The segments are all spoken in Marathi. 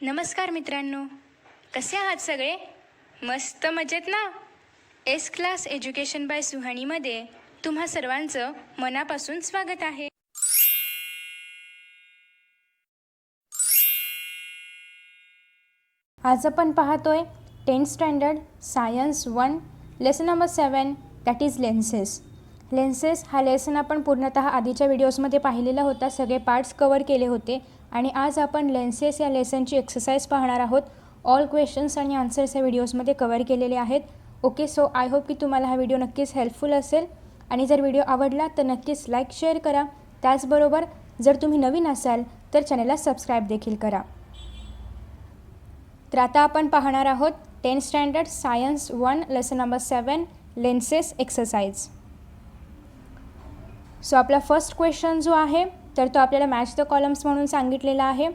नमस्कार मित्रांनो, कसे आहात सगळे? मस्त मजेत ना? एस क्लास एज्युकेशन बाय सुहानीमध्ये तुम्हा सर्वांचं मनापासून स्वागत आहे. आज आपण पाहतोय 10th standard science 1 lesson number 7 that is lenses. Lenses हा लेसन आपण पूर्णतः आधीच्या व्हिडिओजमध्ये पाहिलेला होता, सगळे पार्ट्स कवर केले होते आणि आज आपण लेन्सेस या लेसनची एक्सरसाइज पाहणार आहोत. ऑल क्वेश्चन्स आणि आन्सर्स या व्हिडिओजमध्ये कवर केलेले आहेत. ओके, सो आय होप की तुम्हाला हा व्हिडिओ नक्कीच हेल्पफुल असेल आणि जर व्हिडिओ आवडला तर नक्कीच लाईक शेअर करा. त्याचबरोबर जर तुम्ही नवीन असाल तर चॅनलला सबस्क्राईब देखील करा. तर आता आपण पाहणार आहोत 10th standard science 1 lesson number 7 lenses exercise. So आपला फर्स्ट क्वेश्चन जो आहे तर तो आपल्याला मॅच द कॉलम्स म्हणून सांगितलेला आहे.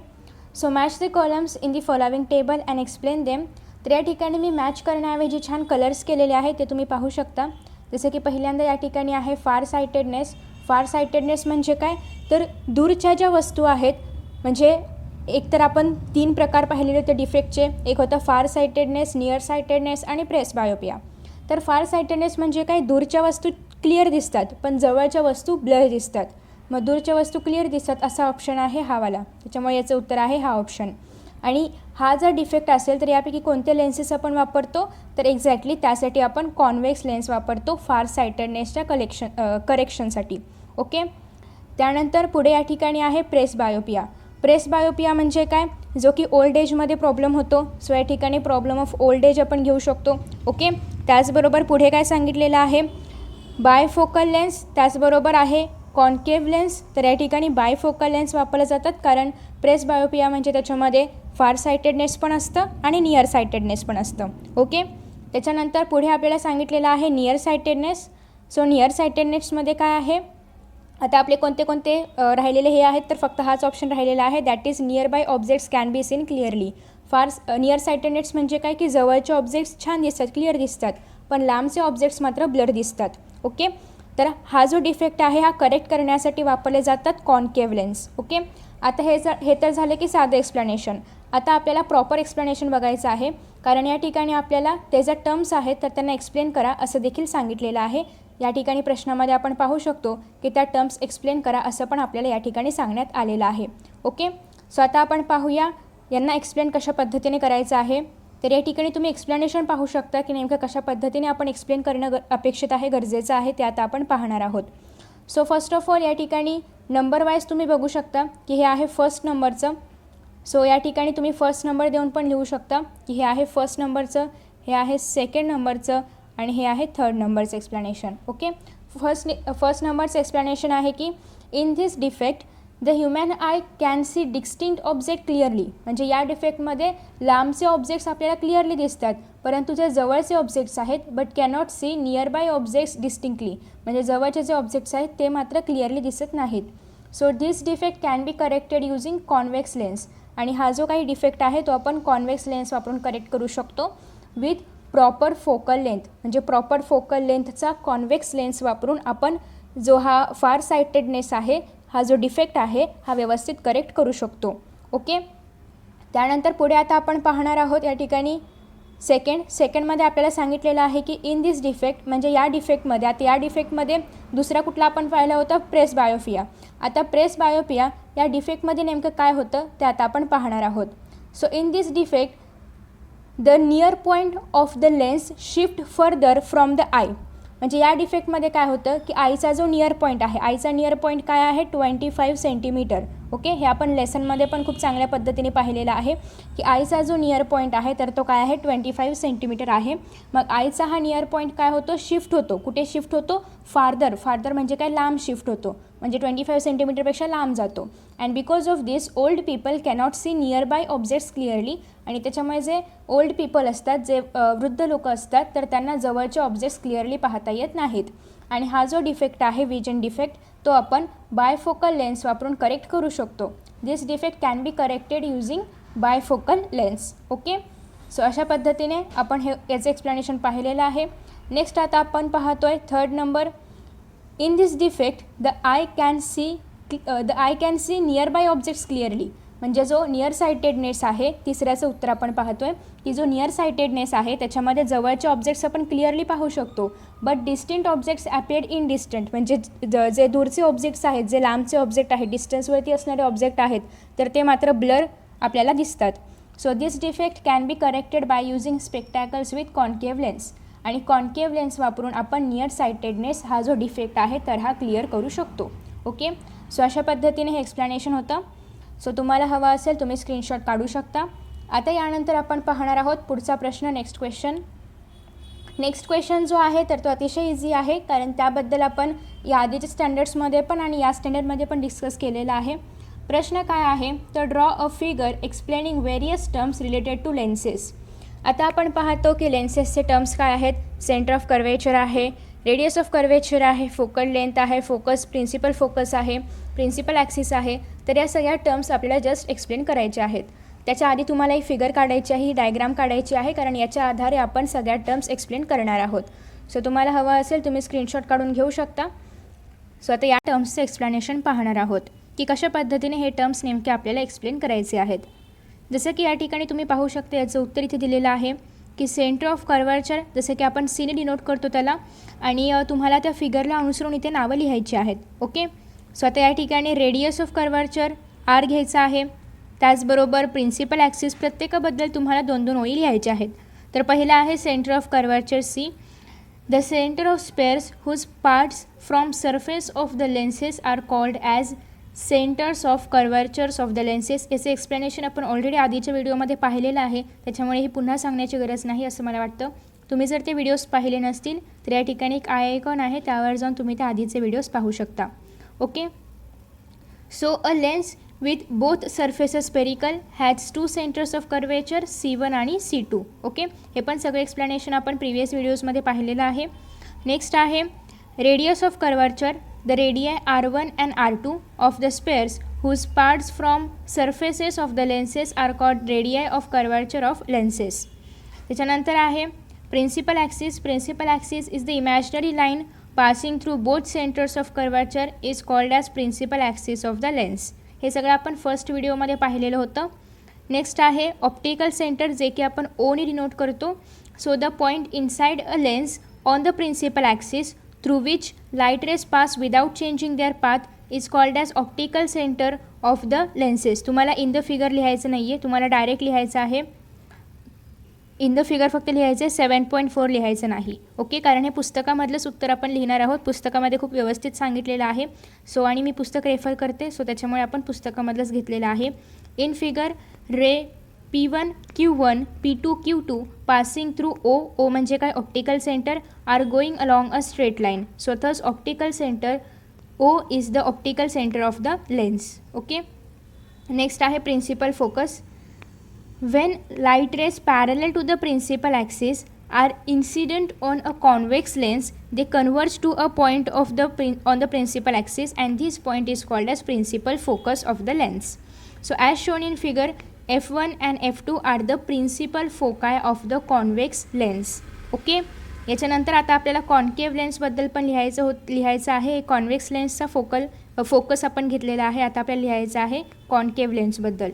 So match the columns in the following table and explain them. तर या ठिकाणी मी मॅच करण्याऐवजी छान कलर्स केलेले आहेत, ते तुम्ही पाहू शकता. जसे की पहिल्यांदा या ठिकाणी आहे फार सायटेडनेस. फार सायटेडनेस म्हणजे काय, तर दूरच्या ज्या वस्तू आहेत, म्हणजे एक तर आपण 3 प्रकार पाहिलेले होते डिफेक्टचे. एक होतं फार सायटेडनेस, नियर सायटेडनेस आणि प्रेस बायोपिया. तर फार सायटेडनेस म्हणजे काय, दूरच्या वस्तू क्लिअर दिसतात पण जवळच्या वस्तू ब्लर दिसतात. मग दूरच्या वस्तू क्लिअर दिसतात असा ऑप्शन आहे हा वाला, त्याच्यामुळे याचं उत्तर आहे हा ऑप्शन. आणि हा जर डिफेक्ट असेल तर यापैकी कोणते लेन्सेस आपण वापरतो, तर एक्झॅक्टली त्यासाठी आपण कॉन्व्हेक्स लेन्स वापरतो फार सायटेडनेसच्या करेक्शनसाठी. ओके, त्यानंतर पुढे या ठिकाणी आहे प्रेस बायोपिया. प्रेस बायोपिया म्हणजे काय, जो की ओल्ड एजमध्ये प्रॉब्लेम होतो. सो या ठिकाणी प्रॉब्लेम ऑफ ओल्ड एज आपण घेऊ शकतो. ओके, त्याचबरोबर पुढे काय सांगितलेलं आहे, बायफोकल लेन्स, त्याचबरोबर आहे कॉन्केव्ह लेन्स. तर या ठिकाणी बायफोकल लेन्स वापरले जातात कारण प्रेस बायोपिया म्हणजे त्याच्यामध्ये फार सायटेडनेस पण असतं आणि नियर सायटेडनेस पण असतं. ओके, त्याच्यानंतर पुढे आपल्याला सांगितलेलं आहे नियर सायटेडनेस. सो नियर सायटेडनेसमध्ये काय आहे, आता आपले कोणते कोणते राहिलेले हे आहेत, तर फक्त हाच ऑप्शन राहिलेला आहे, that is near by objects can be seen clearly. फार नियर सायटेडनेस म्हणजे काय की जवळचे ऑब्जेक्ट्स छान दिसतात, क्लिअर दिसतात, पण लांबचे ऑब्जेक्ट्स मात्र ब्लर दिसतात. ओके, तर हा जो डिफेक्ट आहे हा करेक्ट करण्यासाठी वापरले जातात कॉन्केव्ह लेन्स. ओके, आता हे तर झालं की साधं एक्सप्लेनेशन. आता आपल्याला प्रॉपर एक्सप्लेनेशन बघायचं आहे, कारण या ठिकाणी आपल्याला ते ज्या टर्म्स आहेत तर त्यांना एक्सप्लेन करा असं देखील सांगितलेलं आहे. या ठिकाणी प्रश्नामध्ये आपण पाहू शकतो की त्या टर्म्स एक्सप्लेन करा असं पण आपल्याला या ठिकाणी सांगण्यात आलेलं आहे. ओके, सो आता आपण पाहूया यांना एक्सप्लेन कशा पद्धतीने करायचं आहे. तर या ठिकाणी तुम्ही एक्सप्लेनेशन पाहू शकता की नेमकं कशा पद्धतीने आपण एक्सप्लेन करणं अपेक्षित आहे, गरजेचं आहे, ते आता आपण पाहणार आहोत. सो फर्स्ट ऑफ ऑल या ठिकाणी नंबर वाईज तुम्ही बघू शकता की हे आहे फर्स्ट नंबरचं. सो या ठिकाणी तुम्ही फर्स्ट नंबर देऊन पण लिहू शकता की हे आहे फर्स्ट नंबरचं, हे आहे सेकंड नंबरचं आणि हे आहे थर्ड नंबरचं एक्सप्लेनेशन. ओके, फर्स्ट नंबरचं एक्सप्लेनेशन आहे की in this defect the human I can see distinct object clearly. म्हणजे या डिफेक्टमध्ये लांबचे ऑब्जेक्ट्स आपल्याला क्लिअरली दिसतात, परंतु जे जवळचे ऑब्जेक्ट्स आहेत but cannot see nearby objects distinctly. म्हणजे जवळचे जे ऑब्जेक्ट्स आहेत ते मात्र क्लिअरली दिसत नाहीत. So this defect can be corrected using convex lens. आणि हा जो काही डिफेक्ट आहे तो आपण कॉन्व्हेक्स लेन्स वापरून करेक्ट करू शकतो विथ प्रॉपर फोकल लेंथ. म्हणजे प्रॉपर फोकल लेंथचा कॉन्व्हेक्स लेन्स वापरून आपण जो हा फार सायटेडनेस आहे, हा जो डिफेक्ट आहे हा व्यवस्थित करेक्ट करू शकतो. ओके, त्यानंतर पुढे आता आपण पाहणार आहोत या ठिकाणी सेकंडमध्ये आपल्याला सांगितलेलं आहे की इन दिस डिफेक्ट, म्हणजे या डिफेक्टमध्ये, आता या डिफेक्टमध्ये दुसरा कुठला आपण पाहिला होता, प्रेस बायोपिया. आता प्रेस बायोपिया या डिफेक्टमध्ये नेमकं काय होतं ते आता आपण पाहणार आहोत. So in this defect the near point of the lens shift further from the I. म्हणजे या डिफेक्टमध्ये काय होतं की आईचा जो नियर पॉईंट आहे, आईचा नियर पॉईंट काय आहे, 25 सेंटीमीटर. ओके, हे आपण लेसनमध्ये पण खूप चांगल्या पद्धतीने पाहिलेलं आहे की आईचा जो नियर पॉईंट आहे तर तो काय आहे, 25 सेंटीमीटर आहे. मग आईचा हा नियर पॉईंट काय होतो, शिफ्ट होतो. कुठे शिफ्ट होतो, फार्दर म्हणजे काय, लांब शिफ्ट होतो, म्हणजे 25 सेंटीमीटरपेक्षा लांब जातो. And because of this old people cannot see nearby objects clearly. आणि त्याच्यामुळे जे ओल्ड पीपल असतात, जे वृद्ध लोक असतात, तर त्यांना जवळचे ऑब्जेक्ट्स क्लिअरली पाहता येत नाहीत. आणि हा जो डिफेक्ट आहे विजन डिफेक्ट, तो आपण बायफोकल लेन्स वापरून करेक्ट करू शकतो. This defect can be corrected using bifocal lens. Okay, so अशा पद्धतीने आपण याचं एक्सप्लेनेशन पाहिलेलं आहे. नेक्स्ट आता आपण पाहतोय third number. In this defect the I can see nearby objects clearly. म्हणजे जो नियर सायटेडनेस आहे, तिसऱ्याचं उत्तर आपण पाहतोय की जो नियर सायटेडनेस आहे त्याच्यामध्ये जवळचे ऑब्जेक्ट्स आपण क्लिअरली पाहू शकतो, but distant objects appear in distant, म्हणजे जे दूरचे ऑब्जेक्ट्स आहेत, जे लांबचे ऑब्जेक्ट आहेत, डिस्टन्सवरती असणारे ऑब्जेक्ट आहेत, तर ते मात्र ब्लर आपल्याला दिसतात. So this defect can be corrected by using spectacles with concave lens. आणि कॉन्केव्ह लेन्स वापरून आपण नियर सायटेडनेस हा जो डिफेक्ट आहे तर हा क्लिअर करू शकतो. ओके, सो अशा पद्धतीने हे एक्सप्लेनेशन होतं. सो तुम्हाला हवा असेल तुम्ही स्क्रीनशॉट काढू शकता. आता यानंतर आपण पाहणार आहोत पुढचा प्रश्न, नेक्स्ट क्वेश्चन जो आहे तर तो अतिशय इझी आहे, कारण त्याबद्दल आपण या आधीच्या स्टँडर्ड्समध्ये पण आणि या स्टँडर्डमध्ये पण डिस्कस केलेला आहे. प्रश्न काय आहे तर draw a figure explaining various terms related to lenses. आता आपण पाहतो की लेन्सेसचे टर्म्स काय आहेत. सेंटर ऑफ कर्वेचर आहे, रेडियस ऑफ कर्वेचर आहे, फोकल लेंथ आहे, प्रिन्सिपल फोकस आहे, प्रिन्सिपल ॲक्सिस आहे. तर या सगळ्या टर्म्स आपल्याला जस्ट एक्सप्लेन करायच्या आहेत. त्याच्या आधी तुम्हाला ही फिगर काढायची आहे, ही डायग्राम काढायची आहे, कारण याच्या आधारे आपण सगळ्या टर्म्स एक्सप्लेन करणार आहोत. सो तुम्हाला हवं असेल तुम्ही स्क्रीनशॉट काढून घेऊ शकता. सो आता या टर्म्सचं एक्सप्लेनेशन पाहणार आहोत की कशा पद्धतीने हे टर्म्स नेमके आपल्याला एक्सप्लेन करायचे आहेत. जसं की या ठिकाणी तुम्ही पाहू शकता, याचं उत्तर इथे दिलेलं आहे की सेंटर ऑफ कर्वेचर, जसं की आपण सीने डिनोट करतो त्याला, आणि तुम्हाला त्या फिगरला अनुसरून इथे नावं लिहायची आहेत. ओके, सो आता या ठिकाणी रेडियस ऑफ कर्वेचर आर घ्यायचा आहे, त्याचबरोबर प्रिन्सिपल ॲक्सिस प्रत्येकाबद्दल तुम्हाला 2-2 ओळी लिहायच्या आहेत. तर पहिला आहे centre of curvature C. The centre of spheres whose parts from surface of the lenses are called as centres of curvatures of the lenses. याचे एक्सप्लेनेशन आपण ऑलरेडी आधीच्या व्हिडिओमध्ये पाहिलेलं आहे, त्याच्यामुळे हे पुन्हा सांगण्याची गरज नाही असं मला वाटतं. तुम्ही जर ते व्हिडिओज पाहिले नसतील तर या ठिकाणी एक आयकॉन आहे, त्यावर जाऊन तुम्ही ते आधीचे व्हिडिओज पाहू शकता. Okay, so a lens with both surfaces spherical has 2 centres of curvature C1 आणि C2. ओके, हे पण सगळं एक्सप्लेनेशन आपण प्रिव्हियस व्हिडिओजमध्ये पाहिलेलं आहे. नेक्स्ट आहे radius of curvature. The radii R1 and R2 of the spheres whose parts from surfaces of the lenses are called radii of curvature of lenses. त्याच्यानंतर आहे principal axis. Principal axis is the imaginary line passing through both centers of curvature is called as principal axis of the lens. हे सगळं आपण फर्स्ट व्हिडिओमध्ये पाहिलेलं होतं. नेक्स्ट आहे ऑप्टिकल सेंटर, जे की आपण ओने डिनोट करतो. So the point inside a lens on the principal axis through which light rays pass without changing their path is called as optical center of the lenses. तुम्हाला इन द फिगर लिहायचं नाही आहे, तुम्हाला डायरेक्ट लिहायचं आहे. इन द फिगर फक्त लिहायचं आहे, 7.4 लिहायचं नाही. ओके, कारण हे पुस्तकामधलंच उत्तर आपण लिहिणार आहोत. पुस्तकामध्ये खूप व्यवस्थित सांगितलेलं आहे. सो आणि मी पुस्तक रेफर करते, सो त्याच्यामुळे आपण पुस्तकामधलंच घेतलेलं आहे. In figure ray P1 Q1 P2 Q2 passing through O म्हणजे काय, optical centre, are going along a straight line. So thus optical centre O is the optical centre of the lens. Okay, next आहे principal focus. When light rays parallel to the principal axis are incident on a convex lens they converge to a point of on the principal axis and this point is called as principal focus of the lens. So as shown in figure F1 and F2 are the principal foci of the convex lens. Okay, याच्यानंतर आता आपल्याला कॉन्केव्ह लेन्सबद्दल पण लिहायचं आहे. कॉन्वेक्स लेन्सचा फोकस आपण घेतलेला आहे. आता आपल्याला लिहायचं आहे कॉन्केव्ह लेन्सबद्दल.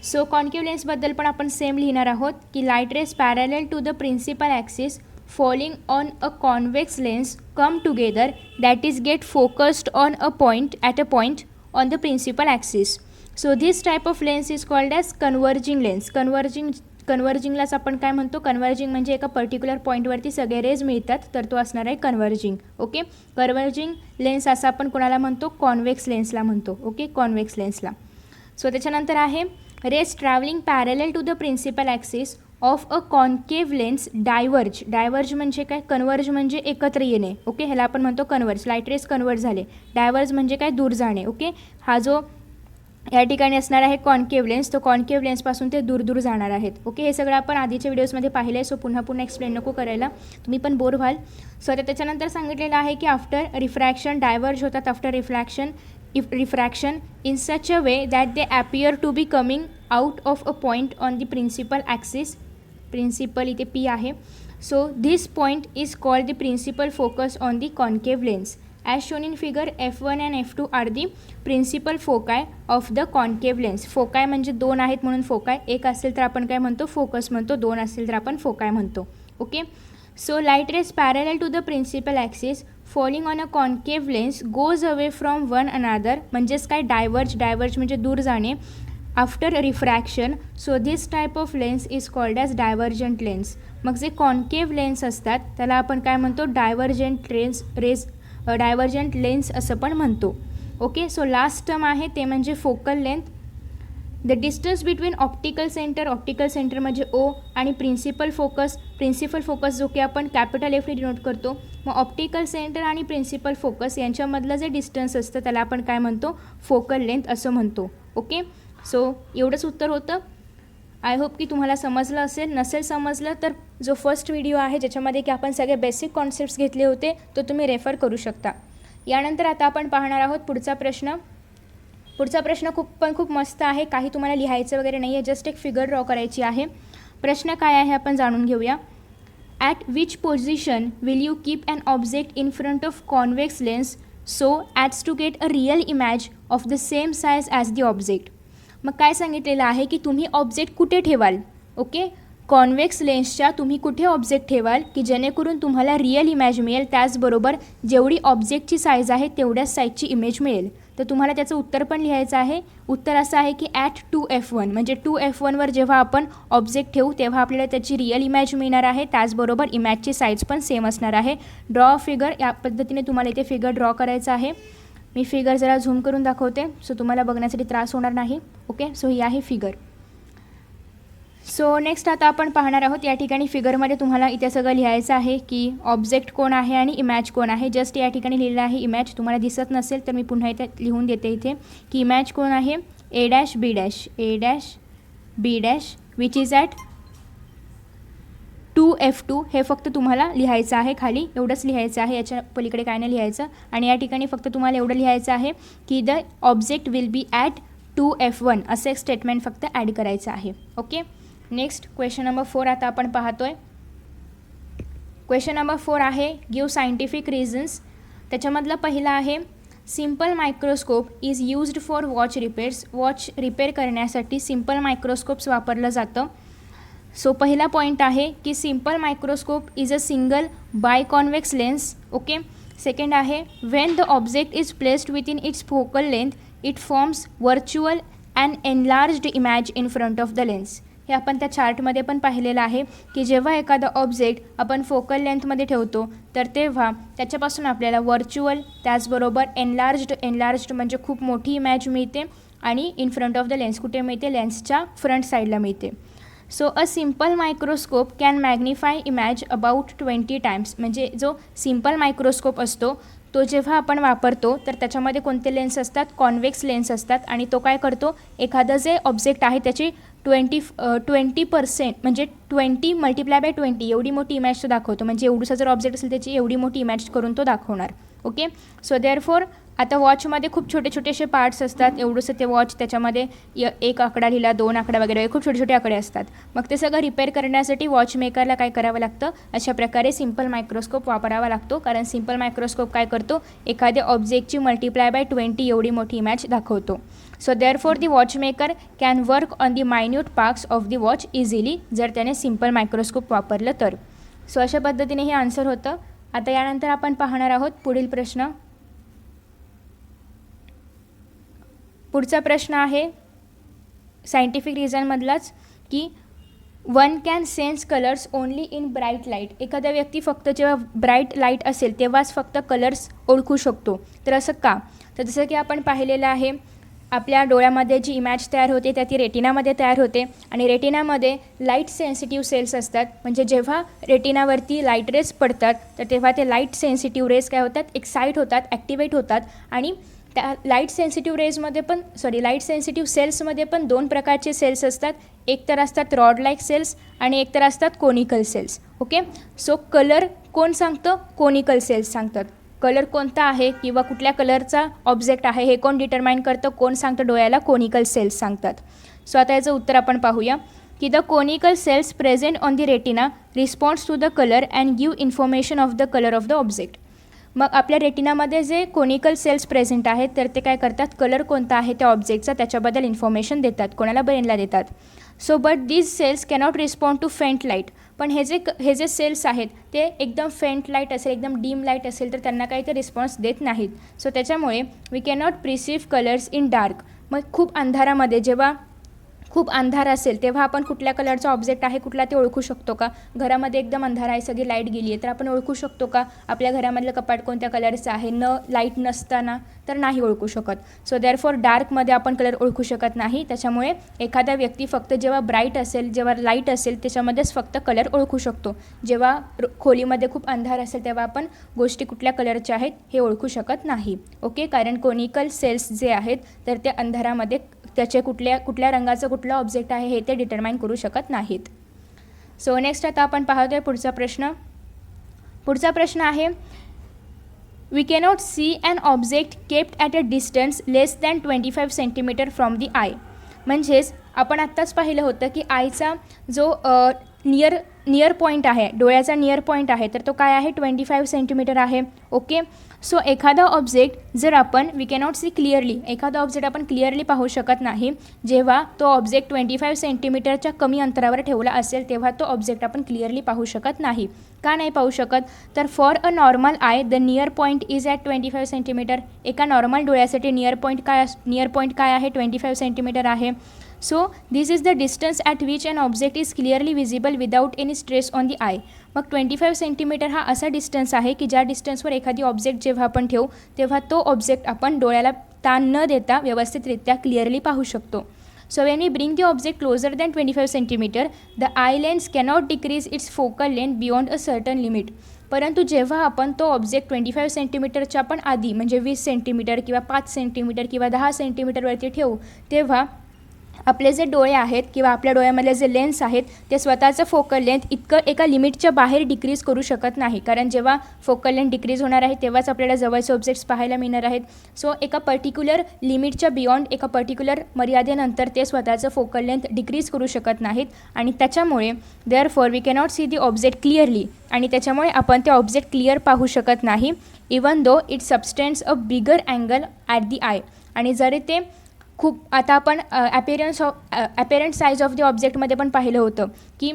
सो कॉन्केव्ह लेन्सबद्दल पण आपण सेम लिहिणार आहोत की light rays parallel to the principal axis falling on a convex lens come together that is get focused on a point on the principal axis. So this type of lens is called as converging lens. कन्वर्जिंगलाच आपण काय म्हणतो, कन्वर्जिंग म्हणजे एका पर्टिक्युलर पॉईंटवरती सगळे रेज मिळतात, तर तो असणार आहे कन्वर्जिंग. ओके, कन्वर्जिंग लेन्स असं आपण कोणाला म्हणतो, कॉन्वेक्स लेन्सला म्हणतो. Okay, convex लेन्सला. सो त्याच्यानंतर आहे rays travelling parallel to the principal axis of a concave lens diverge म्हणजे काय, कन्वर्ज म्हणजे एकत्र येणे. ओके, ह्याला आपण म्हणतो कन्वर्ज. लाईट रेज कन्वर्ज झाले. डायवर्ज म्हणजे काय, दूर जाणे. ओके, हा जो या ठिकाणी असणार आहे कॉन्केव्ह लेन्स, तो कॉन्केव्ह लेन्सपासून ते दूर जाणार आहेत. ओके, हे सगळं आपण आधीच्या व्हिडिओजमध्ये पाहिलं आहे, सो पुन्हा एक्सप्लेन नको करायला, तुम्ही पण बोर व्हाल. सो आता त्याच्यानंतर सांगितलेलं आहे की आफ्टर रिफ्रॅक्शन डायवर्ज होतात, after refraction in such a way that they appear to be coming out of a point on the principal axis. Principal इथे P आहे. So this point is called the principal focus on the concave lens. As shown in figure F1 and F2 are the principal foci of the concave lens. Foci म्हणजे दोन आहेत म्हणून फोकाय, एक असेल तर आपण काय म्हणतो फोकस म्हणतो, दोन असेल तर आपण फोकाय म्हणतो. Okay. So light rays parallel to the principal axis falling on a concave lens goes away from one another, म्हणजेच काय डायवर्ज म्हणजे दूर जाणे, after refraction. So this type of lens is called as divergent lens. मग जे कॉन्केव्ह लेन्स असतात त्याला आपण काय म्हणतो डायव्हर्जंट लेन्स असं पण म्हणतो. ओके. सो लास्ट टर्म आहे ते म्हणजे focal length. The distance between optical centre म्हणजे ओ आणि प्रिन्सिपल फोकस जो की आपण कॅपिटल एफने डिनोट करतो. मग ऑप्टिकल सेंटर आणि प्रिन्सिपल फोकस यांच्यामधलं जे डिस्टन्स असतं त्याला आपण काय म्हणतो फोकल लेंथ असं म्हणतो. ओके. सो एवढंच उत्तर होतं. आय होप की तुम्हाला समजलं असेल. नसेल समजलं तर जो फर्स्ट व्हिडिओ आहे ज्याच्यामध्ये की आपण सगळे बेसिक कॉन्सेप्ट्स घेतले होते तो तुम्ही रेफर करू शकता. यानंतर आता आपण पाहणार आहोत पुढचा प्रश्न खूप मस्त आहे. काही तुम्हाला लिहायचं वगैरे नाही आहे, जस्ट एक फिगर ड्रॉ करायची आहे. प्रश्न काय आहे आपण जाणून घेऊया. At which position will you keep an object in front of convex lens so as to get a real image of the same size as the object. मग काय सांगितलेलं आहे की तुम्ही ऑब्जेक्ट कुठे ठेवाल. ओके. कॉन्व्हेक्स लेन्सच्या तुम्ही कुठे ऑब्जेक्ट ठेवाल की जेणेकरून तुम्हाला रिअल इमेज मिळेल, त्याचबरोबर जेवढी ऑब्जेक्टची साईज आहे तेवढ्याच साईजची इमेज मिळेल. तर तुम्हाला त्याचं उत्तर पण लिहायचं आहे. उत्तर असं आहे की ॲट 2F1 म्हणजे 2F1वर जेव्हा आपण ऑब्जेक्ट ठेवू तेव्हा आपल्याला त्याची रिअल इमेज मिळणार आहे, त्याचबरोबर इमेजची साईज पण सेम असणार आहे. ड्रॉ फिगर या पद्धतीने तुम्हाला इथे फिगर ड्रॉ करायचं आहे. मी फिगर जरा झूम करून दाखवते सो तुम्हाला बघण्यासाठी त्रास होणार नाही. ओके. सो ही आहे फिगर. सो नेक्स्ट आता आपण पाहणार आहोत. या ठिकाणी फिगरमध्ये तुम्हाला इथे सगळं लिहायचं आहे की ऑब्जेक्ट कोण आहे आणि इमेज कोण आहे. जस्ट या ठिकाणी लिहिलेलं आहे इमेज. तुम्हाला दिसत नसेल तर मी पुन्हा इथे लिहून देते इथे की इमेज कोण आहे A', which is at 2F2. हे फक्त तुम्हाला लिहायचं आहे, खाली एवढंच लिहायचं आहे, याच्या पलीकडे काय नाही लिहायचं. आणि या ठिकाणी फक्त तुम्हाला एवढं लिहायचं आहे की the object will be at 2F1 असं एक स्टेटमेंट फक्त ॲड करायचं आहे. ओके. नेक्स्ट क्वेश्चन नंबर 4 आता आपण पाहतोय. क्वेश्चन नंबर 4 आहे गिव्ह सायंटिफिक रिझन्स. त्याच्यामधलं पहिलं आहे simple microscope is used for watch repairs. Watch repair करण्यासाठी सिम्पल मायक्रोस्कोप्स वापरलं जातं. सो पहिला पॉईंट आहे की simple microscope is a single biconvex lens. Okay. Second आहे when the object is placed within its focal length it forms virtual and enlarged image in front of the lens. हे आपण त्या चार्टमध्ये पण पाहिलेलं आहे की जेव्हा एखादा ऑब्जेक्ट आपण फोकल लेंथमध्ये ठेवतो तर तेव्हा त्याच्यापासून आपल्याला व्हर्च्युअल त्याचबरोबर एनलार्ज्ड म्हणजे खूप मोठी इमेज मिळते आणि in front of the lens कुठे मिळते, लेन्सच्या फ्रंट साईडला मिळते. So a simple microscope can magnify image about 20 times. म्हणजे जो सिम्पल मायक्रोस्कोप असतो तो जेव्हा आपण वापरतो तर त्याच्यामध्ये कोणते लेन्स असतात, कॉन्व्हेक्स लेन्स असतात. आणि तो काय करतो, एखादं जे ऑब्जेक्ट आहे त्याची 20% म्हणजे 20 मल्टिप्लाय बाय 20 एवढी मोठी इमेज तो दाखवतो. म्हणजे एवढूसा जर ऑब्जेक्ट असेल त्याची एवढी मोठी इमेज करून तो दाखवणार. ओके. सो देअरफॉर आता वॉचमध्ये खूप छोटे असे पार्ट्स असतात. एवढंसं ते वॉच, त्याच्यामध्ये एक आकडा लिहिला, 2 आकडा वगैरे खूप छोटे आकडे असतात. मग ते सगळं रिपेअर करण्यासाठी वॉचमेकरला काय करावं लागतं, अशा प्रकारे सिम्पल मायक्रोस्कोप वापरावा लागतो. कारण सिम्पल मायक्रोस्कोप काय करतो, एखाद्या ऑब्जेक्टची मल्टिप्लाय बाय 20 एवढी मोठी इमेज दाखवतो. So therefore the watchmaker can work on the minute parts of the watch easily जर त्याने सिम्पल मायक्रोस्कोप वापरलं तर. सो अशा पद्धतीने हे आन्सर होतं. आता यानंतर आपण पाहणार आहोत पुढील प्रश्न. पुढचा प्रश्न आहे सायंटिफिक रिझनमधलाच की one can sense colours only in bright light. एखादा व्यक्ती फक्त जेव्हा ब्राईट लाईट असेल तेव्हाच फक्त कलर्स ओळखू शकतो. तर असं का, तर जसं की आपण पाहिलेलं आहे आपल्या डोळ्यामध्ये जी इमेज तयार होते त्या ती रेटिनामध्ये तयार होते. आणि रेटिनामध्ये लाईट सेन्सिटिव्ह सेल्स असतात. म्हणजे जेव्हा रेटिनावरती लाईट रेज पडतात तर तेव्हा ते लाईट सेन्सिटिव्ह रेज काय होतात, एक्साईट होतात, ॲक्टिवेट होतात. आणि त्या लाईट सेन्सिटिव्ह सेल्समध्ये पण 2 प्रकारचे सेल्स असतात. एक तर असतात रॉड लाईक सेल्स आणि एक तर असतात conical cells. Okay. So colour कोण सांगतं, कोनिकल सेल्स सांगतात. कलर कोणता आहे किंवा कुठल्या कलरचा ऑब्जेक्ट आहे हे कोण डिटरमाइन करतं, कोण सांगतं डोळ्याला, कोनिकल सेल्स सांगतात. सो आता याचं उत्तर आपण पाहूया की the conical cells present on the retina responds to the colour and give information of the colour of the object. मग आपल्या रेटिनामध्ये जे कोनिकल सेल्स प्रेझेंट आहेत तर ते काय करतात, कलर कोणता आहे त्या ऑब्जेक्टचा त्याच्याबद्दल इन्फॉर्मेशन देतात, कोणाला ब्रेनला देतात. So but these cells cannot respond to faint light. पण हे जे सेल्स आहेत ते एकदम फेंट लाईट असेल, एकदम डीम लाईट असेल तर त्यांना काही ते रिस्पॉन्स देत नाहीत. सो त्याच्यामुळे we cannot perceive colours in dark. मग खूप अंधारामध्ये, जेव्हा खूप अंधार असेल तेव्हा आपण कुठल्या कलरचा ऑब्जेक्ट आहे कुठला ते ओळखू शकतो का? घरामध्ये एकदम अंधार आहे, सगळी लाईट गेली आहे तर आपण ओळखू शकतो का आपल्या घरामधलं कपाट कोणत्या कलरचं आहे? लाईट नसताना तर नाही ओळखू शकत. सो देअरफॉर डार्कमध्ये आपण कलर ओळखू शकत नाही. त्याच्यामुळे एखादा व्यक्ती फक्त जेव्हा ब्राईट असेल, जेव्हा लाईट असेल त्याच्यामध्येच फक्त कलर ओळखू शकतो. जेव्हा खोलीमध्ये खूप अंधार असेल तेव्हा आपण गोष्टी कुठल्या कलरच्या आहेत हे ओळखू शकत नाही. ओके, कारण कोनिकल सेल्स जे आहेत तर ते अंधारामध्ये त्याचे कुठल्या रंगाचं कुठलं ऑब्जेक्ट आहे हे ते डिटरमाइन करू शकत नाहीत. सो नेक्स्ट आता आपण पाहतोय पुढचा प्रश्न आहे, we cannot see an object kept at a distance less than 25 centimetre from the eye. म्हणजेच आपण आत्ताच पाहिलं होतं की आयचा जो नियर पॉईंट आहे, डोळ्याचा नियर पॉईंट आहे तर तो काय आहे, 25 सेंटीमीटर आहे. ओके, सो एखादा ऑब्जेक्ट जर आपण वी कॅनॉट सी क्लिअरली, एखादा ऑब्जेक्ट आपण क्लिअरली पाहू शकत नाही जेव्हा तो ऑब्जेक्ट 25 सेंटीमीटरच्या कमी अंतरावर ठेवला असेल तेव्हा तो ऑब्जेक्ट आपण क्लिअरली पाहू शकत नाही. का नाही पाहू शकत? तर for a normal eye the near point is at 25 centimetre. एका नॉर्मल डोळ्यासाठी नियर पॉईंट काय आहे, 25 सेंटीमीटर आहे. So this is the distance at which an object is clearly visible without any stress on the eye. मग 25 सेंटीमीटर हा असा डिस्टन्स आहे की ज्या डिस्टन्सवर एखादी ऑब्जेक्ट जेव्हा आपण ठेवू तेव्हा तो ऑब्जेक्ट आपण डोळ्याला ताण न देता व्यवस्थितरित्या क्लिअरली पाहू शकतो. So when we bring the object closer than 25 centimetre the eye lens cannot decrease its focal length beyond a certain limit. परंतु जेव्हा आपण तो ऑब्जेक्ट 25 सेंटीमीटरच्या पण आधी म्हणजे 20 सेंटीमीटर किंवा 5 सेंटीमीटर किंवा 10 सेंटीमीटरवरती ठेवू तेव्हा आपले जे डोळे आहेत किंवा आपल्या डोळ्यामधले जे लेन्स आहेत ते स्वतःचं फोकल लेंथ इतकं एका लिमिटच्या बाहेर डिक्रीज करू शकत नाही. कारण जेव्हा फोकल लेंथ डिक्रीज होणार आहे तेव्हाच आपल्याला जवळचे ऑब्जेक्ट्स पाहायला मिळणार आहेत. सो एका पर्टिक्युलर लिमिटच्या बियॉन्ड, एका पर्टिक्युलर मर्यादेनंतर ते स्वतःचं फोकल लेंथ डिक्रीज करू शकत नाहीत आणि त्याच्यामुळे therefore we cannot see the object clearly. आणि त्याच्यामुळे आपण ते ऑब्जेक्ट क्लिअर पाहू शकत नाही even though it subtends a bigger angle at the eye. आणि जरी ते खूप, आता आपण ॲपेरंट साईज ऑफ द ऑब्जेक्टमध्ये पण पाहिलं होतं की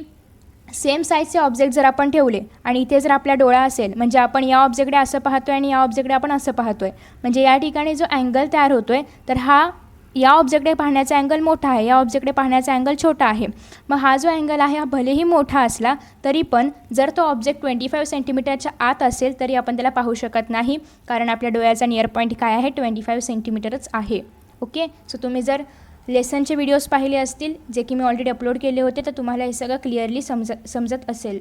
सेम साईजचे ऑब्जेक्ट जर आपण ठेवले आणि इथे जर आपला डोळा असेल म्हणजे आपण या ऑब्जेक्टकडे असं पाहतो आहे आणि या ऑब्जेक्टकडे आपण असं पाहतो आहे, म्हणजे या ठिकाणी जो अँगल तयार होतो आहे तर हा या ऑब्जेक्टकडे पाहण्याचा अँगल मोठा आहे, या ऑब्जेक्टकडे पाहण्याचा अँगल छोटा आहे. मग हा जो अँगल आहे हा भलेही मोठा असला तरी पण जर तो ऑब्जेक्ट 25 सेंटीमीटरच्या आत असेल तरी आपण त्याला पाहू शकत नाही कारण आपल्या डोळ्याचा नियर पॉईंट काय आहे, 25 सेंटीमीटरच आहे. ओके, सो तुम्ही जर लेसनचे व्हिडिओज पाहिले असतील जे की मी ऑलरेडी अपलोड केले होते तर तुम्हाला हे सगळं क्लिअरली समजत असेल.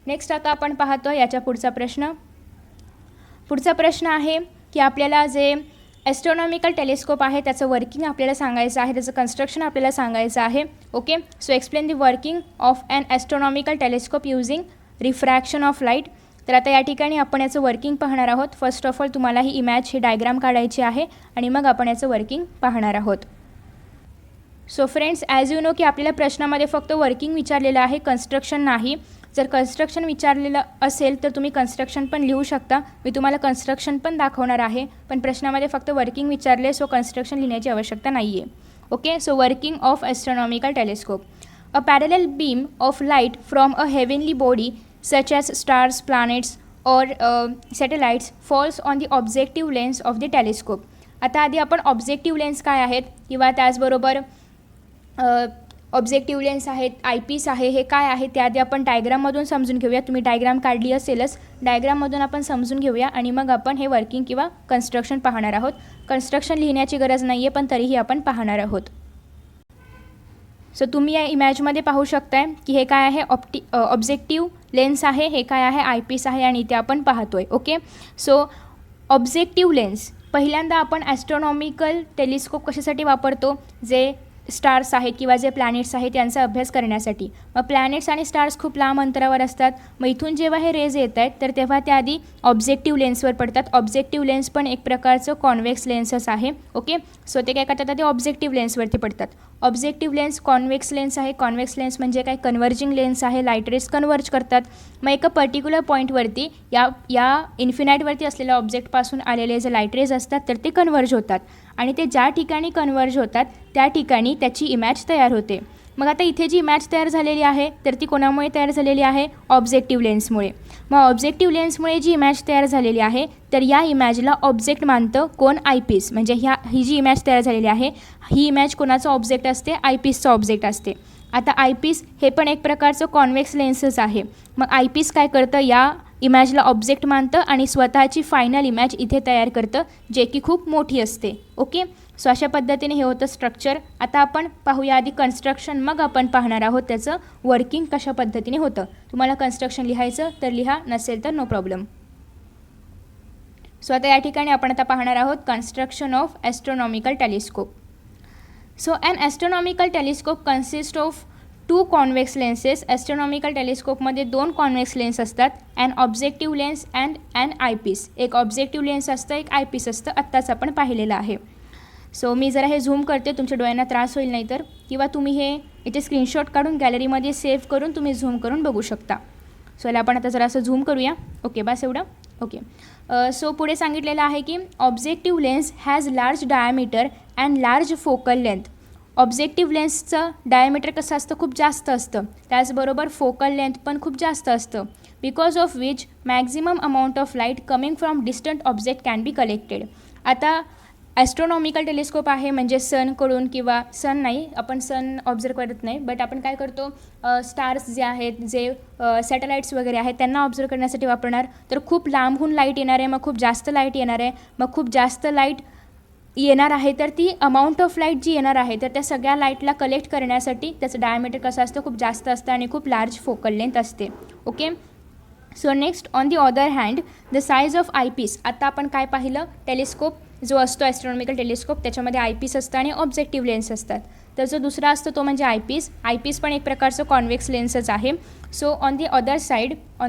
नेक्स्ट आता आपण पाहतो याच्या पुढचा प्रश्न आहे की आपल्याला जे ॲस्ट्रॉनॉमिकल टेलिस्कोप आहे त्याचं वर्किंग आपल्याला सांगायचं आहे, त्याचं कन्स्ट्रक्शन आपल्याला सांगायचं आहे. Okay, so explain the working of an astronomical telescope using refraction of light. तर आता या ठिकाणी आपण याचं वर्किंग पाहणार आहोत. फर्स्ट ऑफ ऑल तुम्हाला ही डायग्राम काढायची आहे आणि मग आपण याचं वर्किंग पाहणार आहोत. So friends, as you know की आपल्याला प्रश्नामध्ये फक्त वर्किंग विचारलेलं आहे, कन्स्ट्रक्शन नाही. जर कन्स्ट्रक्शन विचारलेलं असेल तर तुम्ही कन्स्ट्रक्शन पण लिहू शकता. मी तुम्हाला कन्स्ट्रक्शन पण दाखवणार आहे, पण प्रश्नामध्ये फक्त वर्किंग विचारले सो कन्स्ट्रक्शन लिहिण्याची आवश्यकता नाही आहे. Okay, so working of astronomical telescope. A parallel beam of light from a heavenly body such as stars, planets or satellites falls on the objective lens of the telescope. आता आधी आपण ऑब्जेक्टिव्ह लेन्स काय आहेत किंवा त्याचबरोबर ऑब्जेक्टिव्ह लेन्स आहेत, आयपीस आहे, हे काय आहे ते आधी आपण डायग्राममधून समजून घेऊया. तुम्ही डायग्राम काढली असेलच, डायग्राममधून आपण समजून घेऊया आणि मग आपण हे वर्किंग किंवा कन्स्ट्रक्शन पाहणार आहोत. कन्स्ट्रक्शन लिहिण्याची गरज नाही आहे पण तरीही आपण पाहणार आहोत. सो तुम्ही या इमेजमध्ये पाहू शकताय की हे काय आहे, ऑब्जेक्टिव्ह लेन्स आहे, हे काय आहे, आयपीस आहे आणि ते आपण पाहतोय. ओके, सो ऑब्जेक्टिव्ह लेन्स पहिल्यांदा आपण ॲस्ट्रॉनॉमिकल टेलिस्कोप कशासाठी वापरतो, जे स्टार्स आहेत किंवा जे प्लॅनेट्स आहेत त्यांचा अभ्यास करण्यासाठी. मग प्लॅनेट्स आणि स्टार्स खूप लांब अंतरावर असतात, मग इथून जेव्हा हे रेज येत आहेत तर तेव्हा त्या आधी ऑब्जेक्टिव्ह लेन्सवर पडतात. ऑब्जेक्टिव्ह लेन्स पण एक प्रकारचं कॉन्व्हेक्स लेन्सच आहे. ओके, सो ते काय करतात, ते ऑब्जेक्टिव्ह लेन्सवरती पडतात. ऑब्जेक्टिव्ह लेन्स कॉन्व्हेक्स लेन्स आहे. कॉन्व्हेक्स लेन्स म्हणजे काय, कन्व्हर्जिंग लेन्स आहे. लाईट रेज कन्व्हर्ज करतात. मग एका पर्टिक्युलर पॉईंटवरती या इन्फिनाईटवरती असलेल्या ऑब्जेक्टपासून आलेले जे लाईट रेज असतात तर ते कन्व्हर्ज होतात आणि ते ज्या ठिकाणी कन्व्हर्ज होतात त्या ठिकाणी त्याची इमेज तयार होते. मग आता इथे जी इमेज तयार झालेली आहे तर ती कोणामुळे तयार झालेली आहे, ऑब्जेक्टिव्ह लेन्समुळे. मग ऑब्जेक्टिव्ह लेन्समुळे जी इमेज तयार झालेली आहे तर या इमेजला ऑब्जेक्ट मानतं कोण, आयपीस. म्हणजे ही जी इमेज तयार झालेली आहे ही इमेज कोणाचं ऑब्जेक्ट असते, आयपीसचं ऑब्जेक्ट असते. आता आयपीस हे पण एक प्रकारचं कॉन्व्हेक्स लेन्सच आहे. मग आयपीस काय करतं, या इमेजला ऑब्जेक्ट मानतं आणि स्वतःची फायनल इमेज इथे तयार करतं जे की खूप मोठी असते. ओके, सो अशा पद्धतीने हे होतं स्ट्रक्चर. आता आपण पाहूया आधी कन्स्ट्रक्शन, मग आपण पाहणार आहोत त्याचं वर्किंग कशा पद्धतीने होतं. तुम्हाला कन्स्ट्रक्शन लिहायचं तर लिहा, नसेल तर नो प्रॉब्लेम. सो आता या ठिकाणी आपण आता पाहणार आहोत construction of astronomical telescope. So an astronomical telescope consist of 2 convex lenses. Astronomical टेलिस्कोपमध्ये 2 कॉन्व्हेक्स लेन्स असतात, an objective lens and an eyepiece. एक ऑब्जेक्टिव्ह लेन्स असतं, एक आयपीस असतं. आत्ताच आपण पाहिलेलं आहे. सो मी जरा हे झूम करते, तुमच्या डोळ्यांना त्रास होईल नाही तर, किंवा तुम्ही हे इथे स्क्रीनशॉट काढून गॅलरीमध्ये सेव्ह करून तुम्ही झूम करून बघू शकता. सो याला आपण आता जरा असं झूम करूया. ओके, बस एवढं. ओके, सो पुढे सांगितलेलं आहे की objective lens has large diameter and large focal length. Objective लेन्सचं डायमीटर कसं असतं, खूप जास्त असतं. त्याचबरोबर फोकल लेंथ पण खूप जास्त असतं. Because of which maximum amount of light coming from distant object can be collected. आता ॲस्ट्रॉनॉमिकल टेलिस्कोप आहे म्हणजे सनकडून, किंवा सन नाही, आपण सन ऑब्झर्व करत नाही, बट आपण काय करतो, स्टार्स जे आहेत, जे सॅटेलाईट्स वगैरे आहेत त्यांना ऑब्झर्व करण्यासाठी वापरणार. तर खूप लांबहून लाईट येणार आहे, मग खूप जास्त लाईट येणार आहे. मग खूप जास्त लाईट येणार आहे तर ती अमाऊंट ऑफ लाईट जी येणार आहे तर त्या सगळ्या लाईटला कलेक्ट करण्यासाठी त्याचं डायमीटर कसं असतं, खूप जास्त असतं आणि खूप लार्ज फोकल लेंथ असते. Okay, so next on the other hand the size of eyepiece. आता आपण काय पाहिलं, टेलिस्कोप जो असतो ॲस्ट्रॉनॉमिकल टेलिस्कोप त्याच्यामध्ये आयपीस असतं आणि ऑब्जेक्टिव्ह लेन्स असतात. तर जो दुसरा असतो तो म्हणजे आयपीस. आयपीस पण एक प्रकारचं कॉन्व्हेक्स लेन्सच आहे. So on the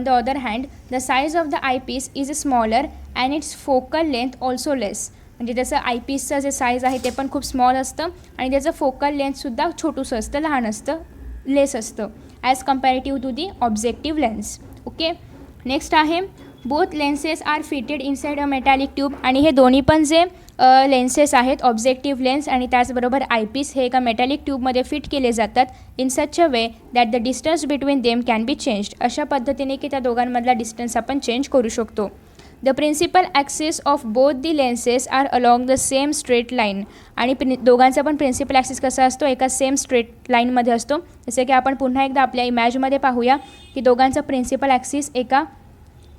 other hand the size of the eyepiece is smaller and its focal length also less. म्हणजे त्याचं आयपीसचं जे साईज आहे ते पण खूप स्मॉल असतं आणि त्याचं फोकल लेंथसुद्धा छोटूसं असतं, लहान असतं, लेस असतं as comparative to the objective lens. Okay, next आहे both lenses are fitted inside a metallic tube. आणि हे दोन्ही पण जे लेन्सेस आहेत, ऑब्जेक्टिव्ह लेन्स आणि त्याचबरोबर आयपीस, हे एका मेटॅलिक ट्यूबमध्ये फिट केले जातात in such a way that the distance between them can be changed. अशा पद्धतीने की त्या दोघांमधला डिस्टन्स आपण चेंज करू शकतो. The principal axis of both the lenses are along the same straight line. आणि दोघांचा पण प्रिन्सिपल ॲक्सिस कसा असतो, एका सेम स्ट्रेट लाईनमध्ये असतो. जसे की आपण पुन्हा एकदा आपल्या इमॅजमध्ये पाहूया की दोघांचा प्रिन्सिपल ॲक्सिस एका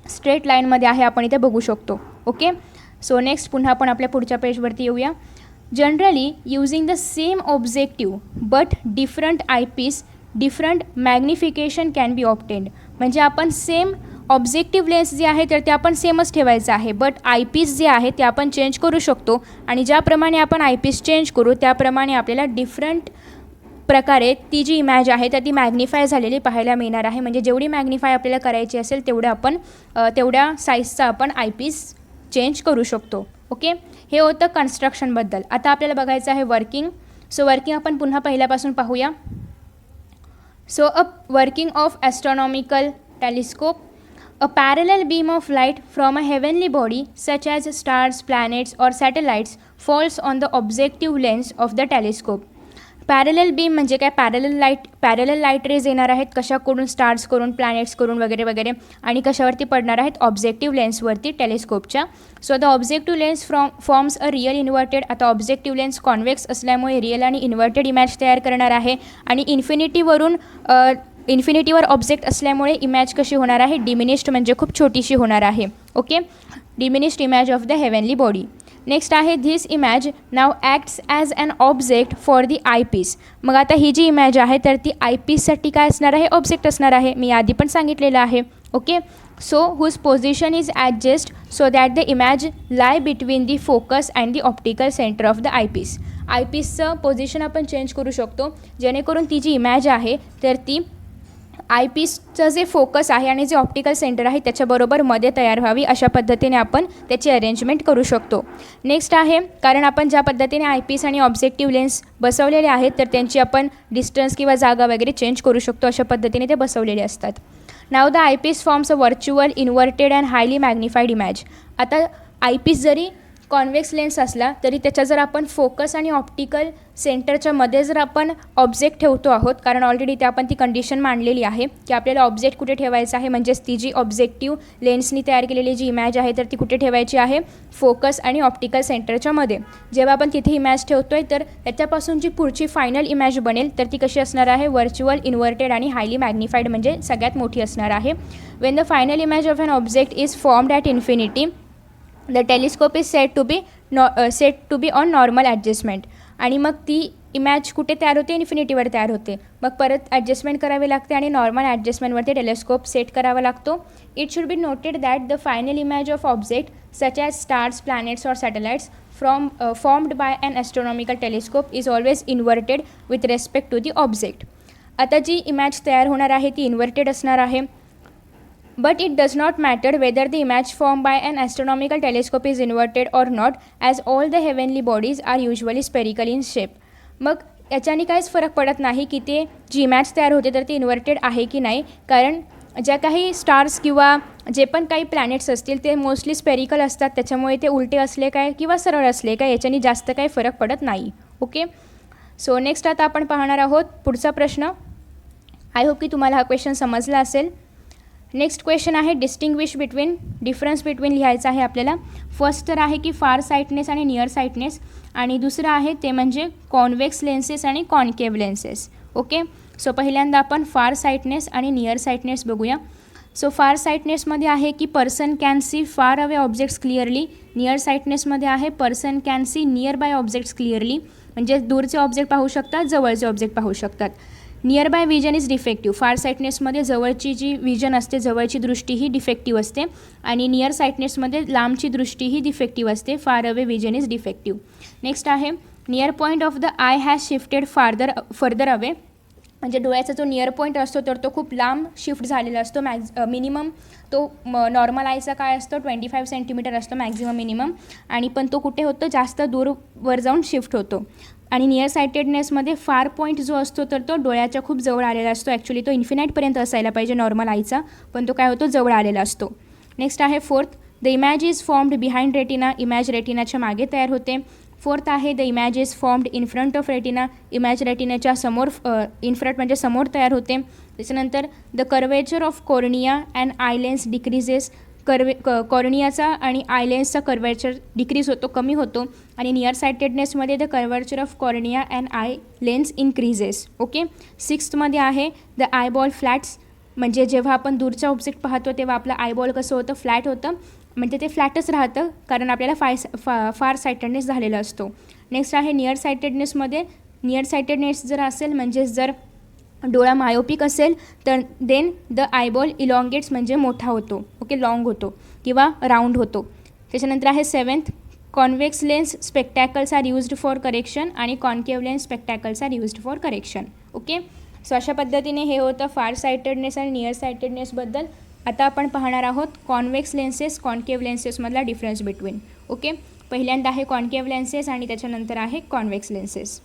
स्ट्रेट लाईनमध्ये आहे, आपण इथे बघू शकतो. ओके, सो नेक्स्ट पुन्हा आपण आपल्या पुढच्या पेजवरती येऊया. Generally using the same objective but different eyepiece different magnification can be obtained. म्हणजे आपण सेम ऑब्जेक्टिव्ह लेन्स जे आहे तर ते आपण सेमच ठेवायचं आहे, बट आयपीस जे आहे ते आपण चेंज करू शकतो. आणि ज्याप्रमाणे आपण आयपीस चेंज करू त्याप्रमाणे आपल्याला डिफरंट प्रकारे ती जी इमेज आहे तर ती मॅग्निफाय झालेली पाहायला मिळणार आहे. म्हणजे जेवढी मॅग्निफाय आपल्याला करायची असेल तेवढं आपण तेवढ्या साईजचा आपण आयपीस चेंज करू शकतो. ओके, हे होतं कन्स्ट्रक्शनबद्दल. आता आपल्याला बघायचं आहे वर्किंग. सो वर्किंग आपण पुन्हा पहिल्यापासून पाहूया. So a working of astronomical telescope. A parallel beam of light from a heavenly body such as stars, planets or satellites falls on the objective lens of the telescope. Parallel beam म्हणजे काय, पॅरलल लाईट रेज येणार आहेत कशाकडून, स्टार्स करून, प्लॅनेट्स करून वगैरे वगैरे, आणि कशावरती पडणार आहेत, ऑब्जेक्टिव्ह लेन्सवरती टेलिस्कोपच्या. So the objective lens forms a real inverted. आता ऑब्जेक्टिव्ह लेन्स कॉन्व्हेक्स असल्यामुळे रिअल आणि इन्व्हर्टेड इमेज तयार करणार आहे. आणि इन्फिनिटीवर ऑब्जेक्ट असल्यामुळे इमेज कशी होणार आहे, डिमिनिश्ड म्हणजे खूप छोटीशी होणार आहे. Okay, diminished image of the heavenly body. Next आहे this image now acts as an object for the eyepiece. मग आता ही जी इमेज आहे तर ती आयपीससाठी काय असणार आहे, ऑब्जेक्ट असणार आहे. मी आधी पण सांगितलेलं आहे. Okay, so whose position is adjust so that the image lie between the focus and the optical centre of the eyepiece. आयपीसचं पोझिशन आपण चेंज करू शकतो जेणेकरून ती जी इमेज आहे तर ती आयपीसचं जे फोकस आहे आणि जे ऑप्टिकल सेंटर आहे त्याच्याबरोबर मध्ये तयार व्हावी अशा पद्धतीने आपण त्याची अरेंजमेंट करू शकतो. नेक्स्ट आहे, कारण आपण ज्या पद्धतीने आयपीस आणि ऑब्जेक्टिव्ह लेन्स बसवलेले आहेत तर त्यांची आपण डिस्टन्स किंवा जागा वगैरे चेंज करू शकतो. अशा पद्धतीने ते बसवलेले असतात. नाव the eyepiece forms a virtual inverted and highly magnified image. आता आयपीस जरी कॉन्व्हेक्स लेन्स असला तरी त्याच्या जर आपण फोकस आणि ऑप्टिकल सेंटरच्या मध्ये जर आपण ऑब्जेक्ट ठेवतो आहोत, कारण ऑलरेडी ते आपण ती कंडिशन मांडलेली आहे की आपल्याला ऑब्जेक्ट कुठे ठेवायचं आहे, म्हणजेच ती जी ऑब्जेक्टिव्ह लेन्सनी तयार केलेली जी इमेज आहे तर ती कुठे ठेवायची आहे, फोकस आणि ऑप्टिकल सेंटरच्या मध्ये. जेव्हा आपण तिथे इमेज ठेवतो आहे तर त्याच्यापासून जी पुढची फायनल इमेज बनेल तर ती कशी असणार आहे, व्हर्च्युअल इन्व्हर्टेड आणि हायली मॅग्निफाईड, म्हणजे सगळ्यात मोठी असणार आहे. When the final image of an object is formed at infinity the telescope is set to be on normal adjustment. आणि मग ती इमेज कुठे तयार होते, इन्फिनिटीवर तयार होते. मग परत ॲडजस्टमेंट करावी लागते आणि नॉर्मल ॲडजस्टमेंटवरती टेलिस्कोप सेट करावा लागतो. It should be noted that the final image of object such as stars, planets और satellites formed by an astronomical telescope is always inverted with respect to the object. आता जी इमेज तयार होणार आहे ती इन्व्हर्टेड असणार आहे. But it does not matter whether the image formed by an astronomical telescope is inverted or not, as all the heavenly bodies are usually spherical in shape. मग याच्याने काहीच फरक पडत नाही की ते जी इमेज तयार होते तर ती इन्व्हर्टेड आहे की नाही, कारण ज्या काही स्टार्स किंवा जे पण काही प्लॅनेट्स असतील ते मोस्टली स्पेरिकल असतात. त्याच्यामुळे ते उलटे असले काय किंवा सरळ असले काय याच्याने जास्त काही फरक पडत नाही. ओके, सो नेक्स्ट आता आपण पाहणार आहोत पुढचा प्रश्न. आय होप की तुम्हाला हा क्वेश्चन समजला असेल. नेक्स्ट क्वेश्चन आहे डिस्टिंग्विश बिटवीन, डिफरन्स बिटवीन लिहायचं आहे आपल्याला. फर्स्ट तर आहे की फार साईटनेस आणि नियर साईटनेस, आणि दुसरं आहे ते म्हणजे कॉन्व्हेक्स लेन्सेस आणि कॉन्केव्ह लेन्सेस. ओके, सो पहिल्यांदा आपण फार साईटनेस आणि नियर साईटनेस बघूया. सो फार साईटनेसमध्ये आहे की person can see far away objects clearly. Near साईटनेसमध्ये आहे person can see nearby objects clearly, म्हणजे दूरचे ऑब्जेक्ट पाहू शकतात, जवळचे ऑब्जेक्ट पाहू शकतात. Nearby vision is defective. Far साईटनेसमध्ये जवळची जी विजन असते, जवळची दृष्टी ही डिफेक्टिव्ह असते, आणि नियर साईटनेसमध्ये लांबची दृष्टी ही डिफेक्टिव्ह असते. Far away vision is defective. Next आहे near point of the eye has shifted further away, म्हणजे डोळ्याचा जो नियर पॉईंट असतो तर तो खूप लांब शिफ्ट झालेला असतो. मिनिमम तो नॉर्मल आयचा काय असतो 25 सेंटीमीटर असतो मॅक्झिमम मिनिमम, आणि पण तो कुठे होतो, जास्त दूरवर जाऊन शिफ्ट होतो. आणि नियर सायटेडनेसमध्ये फार पॉईंट जो असतो तर तो डोळ्याच्या खूप जवळ आलेला असतो. ॲक्च्युली तो इन्फिनाईटपर्यंत असायला पाहिजे नॉर्मल आयचा, पण तो काय होतो, जवळ आलेला असतो. नेक्स्ट आहे fourth, the image is formed behind retina. Image रेटिनाच्या मागे तयार होते. फोर्थ आहे the image is formed in front of retina. Image रेटिनाच्या समोर, इन फ्रंट म्हणजे समोर तयार होते. त्याच्यानंतर the curvature of cornea and eye lens decreases. कॉर्नियाचा आणि आय लेन्सचा कर्वेचर डिक्रीज होतो, कमी होतो. आणि नियर सायटेडनेसमध्ये the curvature of cornea and eye lens increases. Okay, सिक्स्थमध्ये आहे द आयबॉल फ्लॅट्स, म्हणजे जेव्हा आपण दूरचा ऑब्जेक्ट पाहतो तेव्हा आपलं आयबॉल कसं होतं, फ्लॅट होतं, म्हणजे ते फ्लॅटच राहतं कारण आपल्याला फार सायटेडनेस झालेला असतो. नेक्स्ट आहे नियर सायटेडनेसमध्ये, नियर सायटेडनेस जर असेल म्हणजे जर डोळा मायोपिक असेल तर देन द आयबॉल इलॉंगेट्स, म्हणजे मोठा होतो. ओके, लॉंग होतो किंवा राऊंड होतो. त्याच्यानंतर आहे seventh, convex lens spectacles are used for correction आणि concave lens spectacles are used for correction. Okay, so अशा पद्धतीने हे होतं फार सायटेडनेस आणि नियर सायटेडनेसबद्दल. आता आपण पाहणार आहोत कॉन्व्हेक्स लेन्सेस, कॉन्केव्ह लेन्सेसमधला डिफरन्स बिटवीन. ओके, पहिल्यांदा आहे कॉन्केव्ह लेन्सेस आणि त्याच्यानंतर आहे कॉन्व्हेक्स लेन्सेस.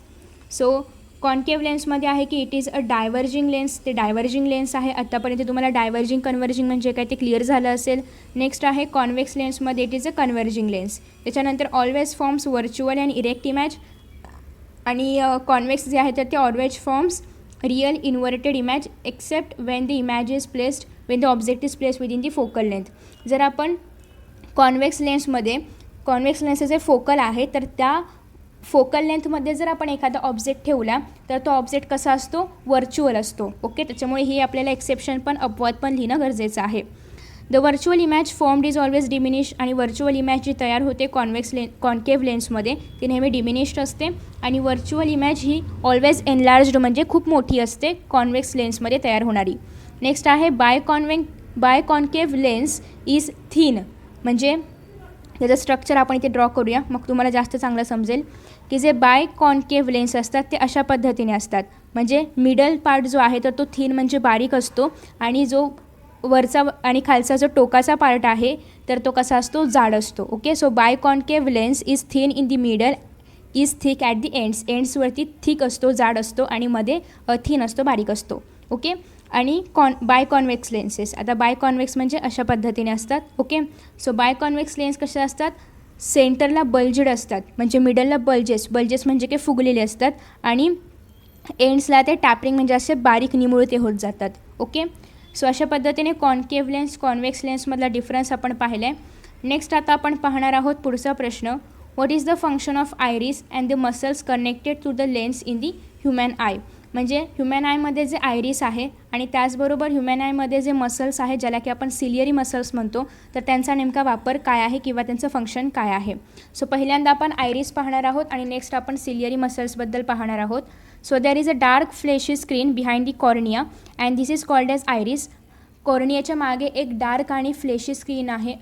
सो कॉन्केव्ह लेन्समध्ये आहे की it is a diverging lens. ते डायव्हर्जिंग लेन्स आहे. आत्तापर्यंत तुम्हाला डायव्हर्जिंग कन्व्हर्जिंग म्हणजे काय ते क्लिअर झालं असेल. नेक्स्ट आहे कॉन्व्हेक्स लेन्समध्ये it is a converging lens. त्याच्यानंतर always forms virtual and erect image, आणि कॉन्व्हेक्स जे आहे तर ते always forms real inverted image except when the image is placed, when the object is placed within the focal length. जर आपण कॉन्व्हेक्स लेन्समध्ये, कॉन्व्हेक्स लेन्सचे जे फोकल आहे तर त्या फोकल लेंथमध्ये जर आपण एखादा ऑब्जेक्ट ठेवला तर तो ऑब्जेक्ट कसा असतो, व्हर्च्युअल असतो. ओके, त्याच्यामुळे ही आपल्याला एक्सेप्शन पण अपवाद पण लिहिणं गरजेचं आहे. The virtual image formed is always diminish, आणि व्हर्च्युअल इमेज जी तयार होते कॉन्केव्ह लेन्समध्ये ती नेहमी डिमिनिश्ड असते. आणि व्हर्च्युअल इमेज ही ऑलवेज एनलार्ज्ड, म्हणजे खूप मोठी असते कॉन्व्हेक्स लेन्समध्ये तयार होणारी. नेक्स्ट आहे bye concave lens is thin, म्हणजे त्याचं स्ट्रक्चर आपण इथे ड्रॉ करूया, मग तुम्हाला जास्त चांगलं समजेल की जे बाय कॉन्केव्ह लेन्स असतात ते अशा पद्धतीने असतात. म्हणजे मिडल पार्ट जो आहे तर तो थिन म्हणजे बारीक असतो आणि जो वरचा आणि खालचा जो टोकाचा पार्ट आहे तर तो कसा असतो, जाड असतो. Okay, so by concave lens is thin in the middle, is thick at the एंड्सवरती थिक असतो, जाड असतो आणि मध्ये थिन असतो, बारीक असतो. ओके, आणि बाय कॉन्वेक्स लेन्सेस, आता बाय कॉन्वेक्स म्हणजे अशा पद्धतीने असतात. Okay, so biconvex lens कसे असतात, सेंटरला बल्जेड असतात, म्हणजे मिडलला बल्जेस म्हणजे की फुगलेले असतात आणि एंड्सला ते टॅपरिंग म्हणजे असे बारीक निमुळते होत जातात. ओके, सो अशा पद्धतीने कॉन्केव्ह लेन्स कॉन्वेक्स लेन्समधला डिफरन्स आपण पाहिला आहे. नेक्स्ट आता आपण पाहणार आहोत पुढचा प्रश्न, what is the function of iris and the muscles connected to the lens in the human eye. म्हणजे ह्युमन आयमध्ये जे आयरिस आहे आणि त्याचबरोबर ह्युमन आयमध्ये जे मसल्स आहे ज्याला की आपण सिलियरी मसल्स म्हणतो, तर त्यांचा नेमका वापर काय आहे किंवा त्यांचं फंक्शन काय आहे. सो पहिल्यांदा आपण आयरिस पाहणार आहोत आणि नेक्स्ट आपण सिलियरी मसल्सबद्दल पाहणार आहोत. So there is a dark fleshy screen behind the cornea and this is called as iris. कॉर्नियाच्या मागे एक डार्क आणि फ्लेशी स्क्रीन आहे,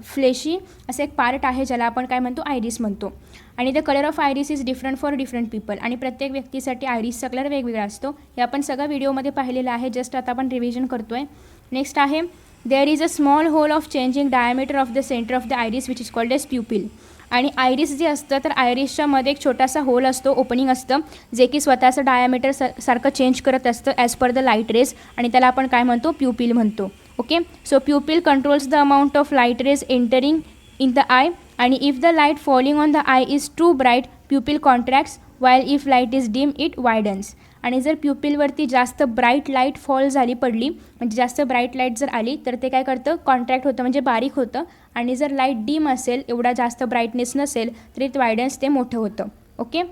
फ्लेशी असं एक पार्ट आहे ज्याला आपण काय म्हणतो, आयरिस म्हणतो. आणि the colour of iris is different for different people. आणि प्रत्येक व्यक्तीसाठी आयरिसचा कलर वेगवेगळा असतो. हे आपण सगळं व्हिडिओमध्ये पाहिलेलं आहे, जस्ट आता आपण रिव्हिजन करतो आहे. नेक्स्ट आहे, there is a small hole of changing diameter of the centre of the iris which is called as pupil. आणि आयरिस जे असतं तर आयरिसच्या मध्ये एक छोटासा होल असतो, ओपनिंग असतं, जे की स्वतःचं डायमीटर सारखं चेंज करत असतं as per the light rays आणि त्याला आपण काय म्हणतो, प्युपिल म्हणतो. Okay, so pupil controls the amount of light rays entering in the eye आणि if the light falling on the eye is too bright pupil contracts while if light is dim it widens. आणि जर प्युपिलवरती जास्त ब्राईट लाईट फॉल झाली पडली, म्हणजे जास्त ब्राईट लाईट जर आली तर ते काय करतं, कॉन्ट्रॅक्ट होतं म्हणजे बारीक होतं. आणि जर लाईट डीम असेल, एवढा जास्त ब्राईटनेस नसेल तरी वायडन्स ते मोठं होतं. ओके,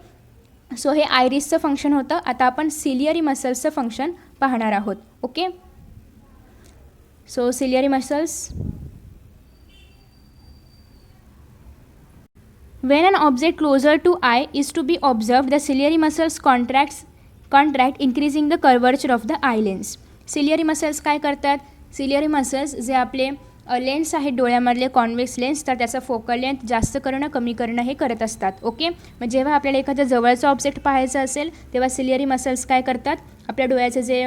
सो हे आयरिसचं फंक्शन होतं. आता आपण सिलियरी मसल्सचं फंक्शन पाहणार आहोत. Okay, so ciliary muscles, when an object closer to eye is to be observed, the ciliary muscles contract increasing the curvature of the eye lens. Ciliary muscles काय करतात, सिलियरी मसल्स जे आपले लेन्स आहेत डोळ्यामधले कॉन्वेक्स लेन्स, तर त्याचं फोकल लेंथ जास्त करणं कमी करणं हे करत असतात. ओके, मग जेव्हा आपल्याला एखादं जवळचं ऑब्जेक्ट पाहायचं असेल तेव्हा सिलियरी मसल्स काय करतात, आपल्या डोळ्याचे जे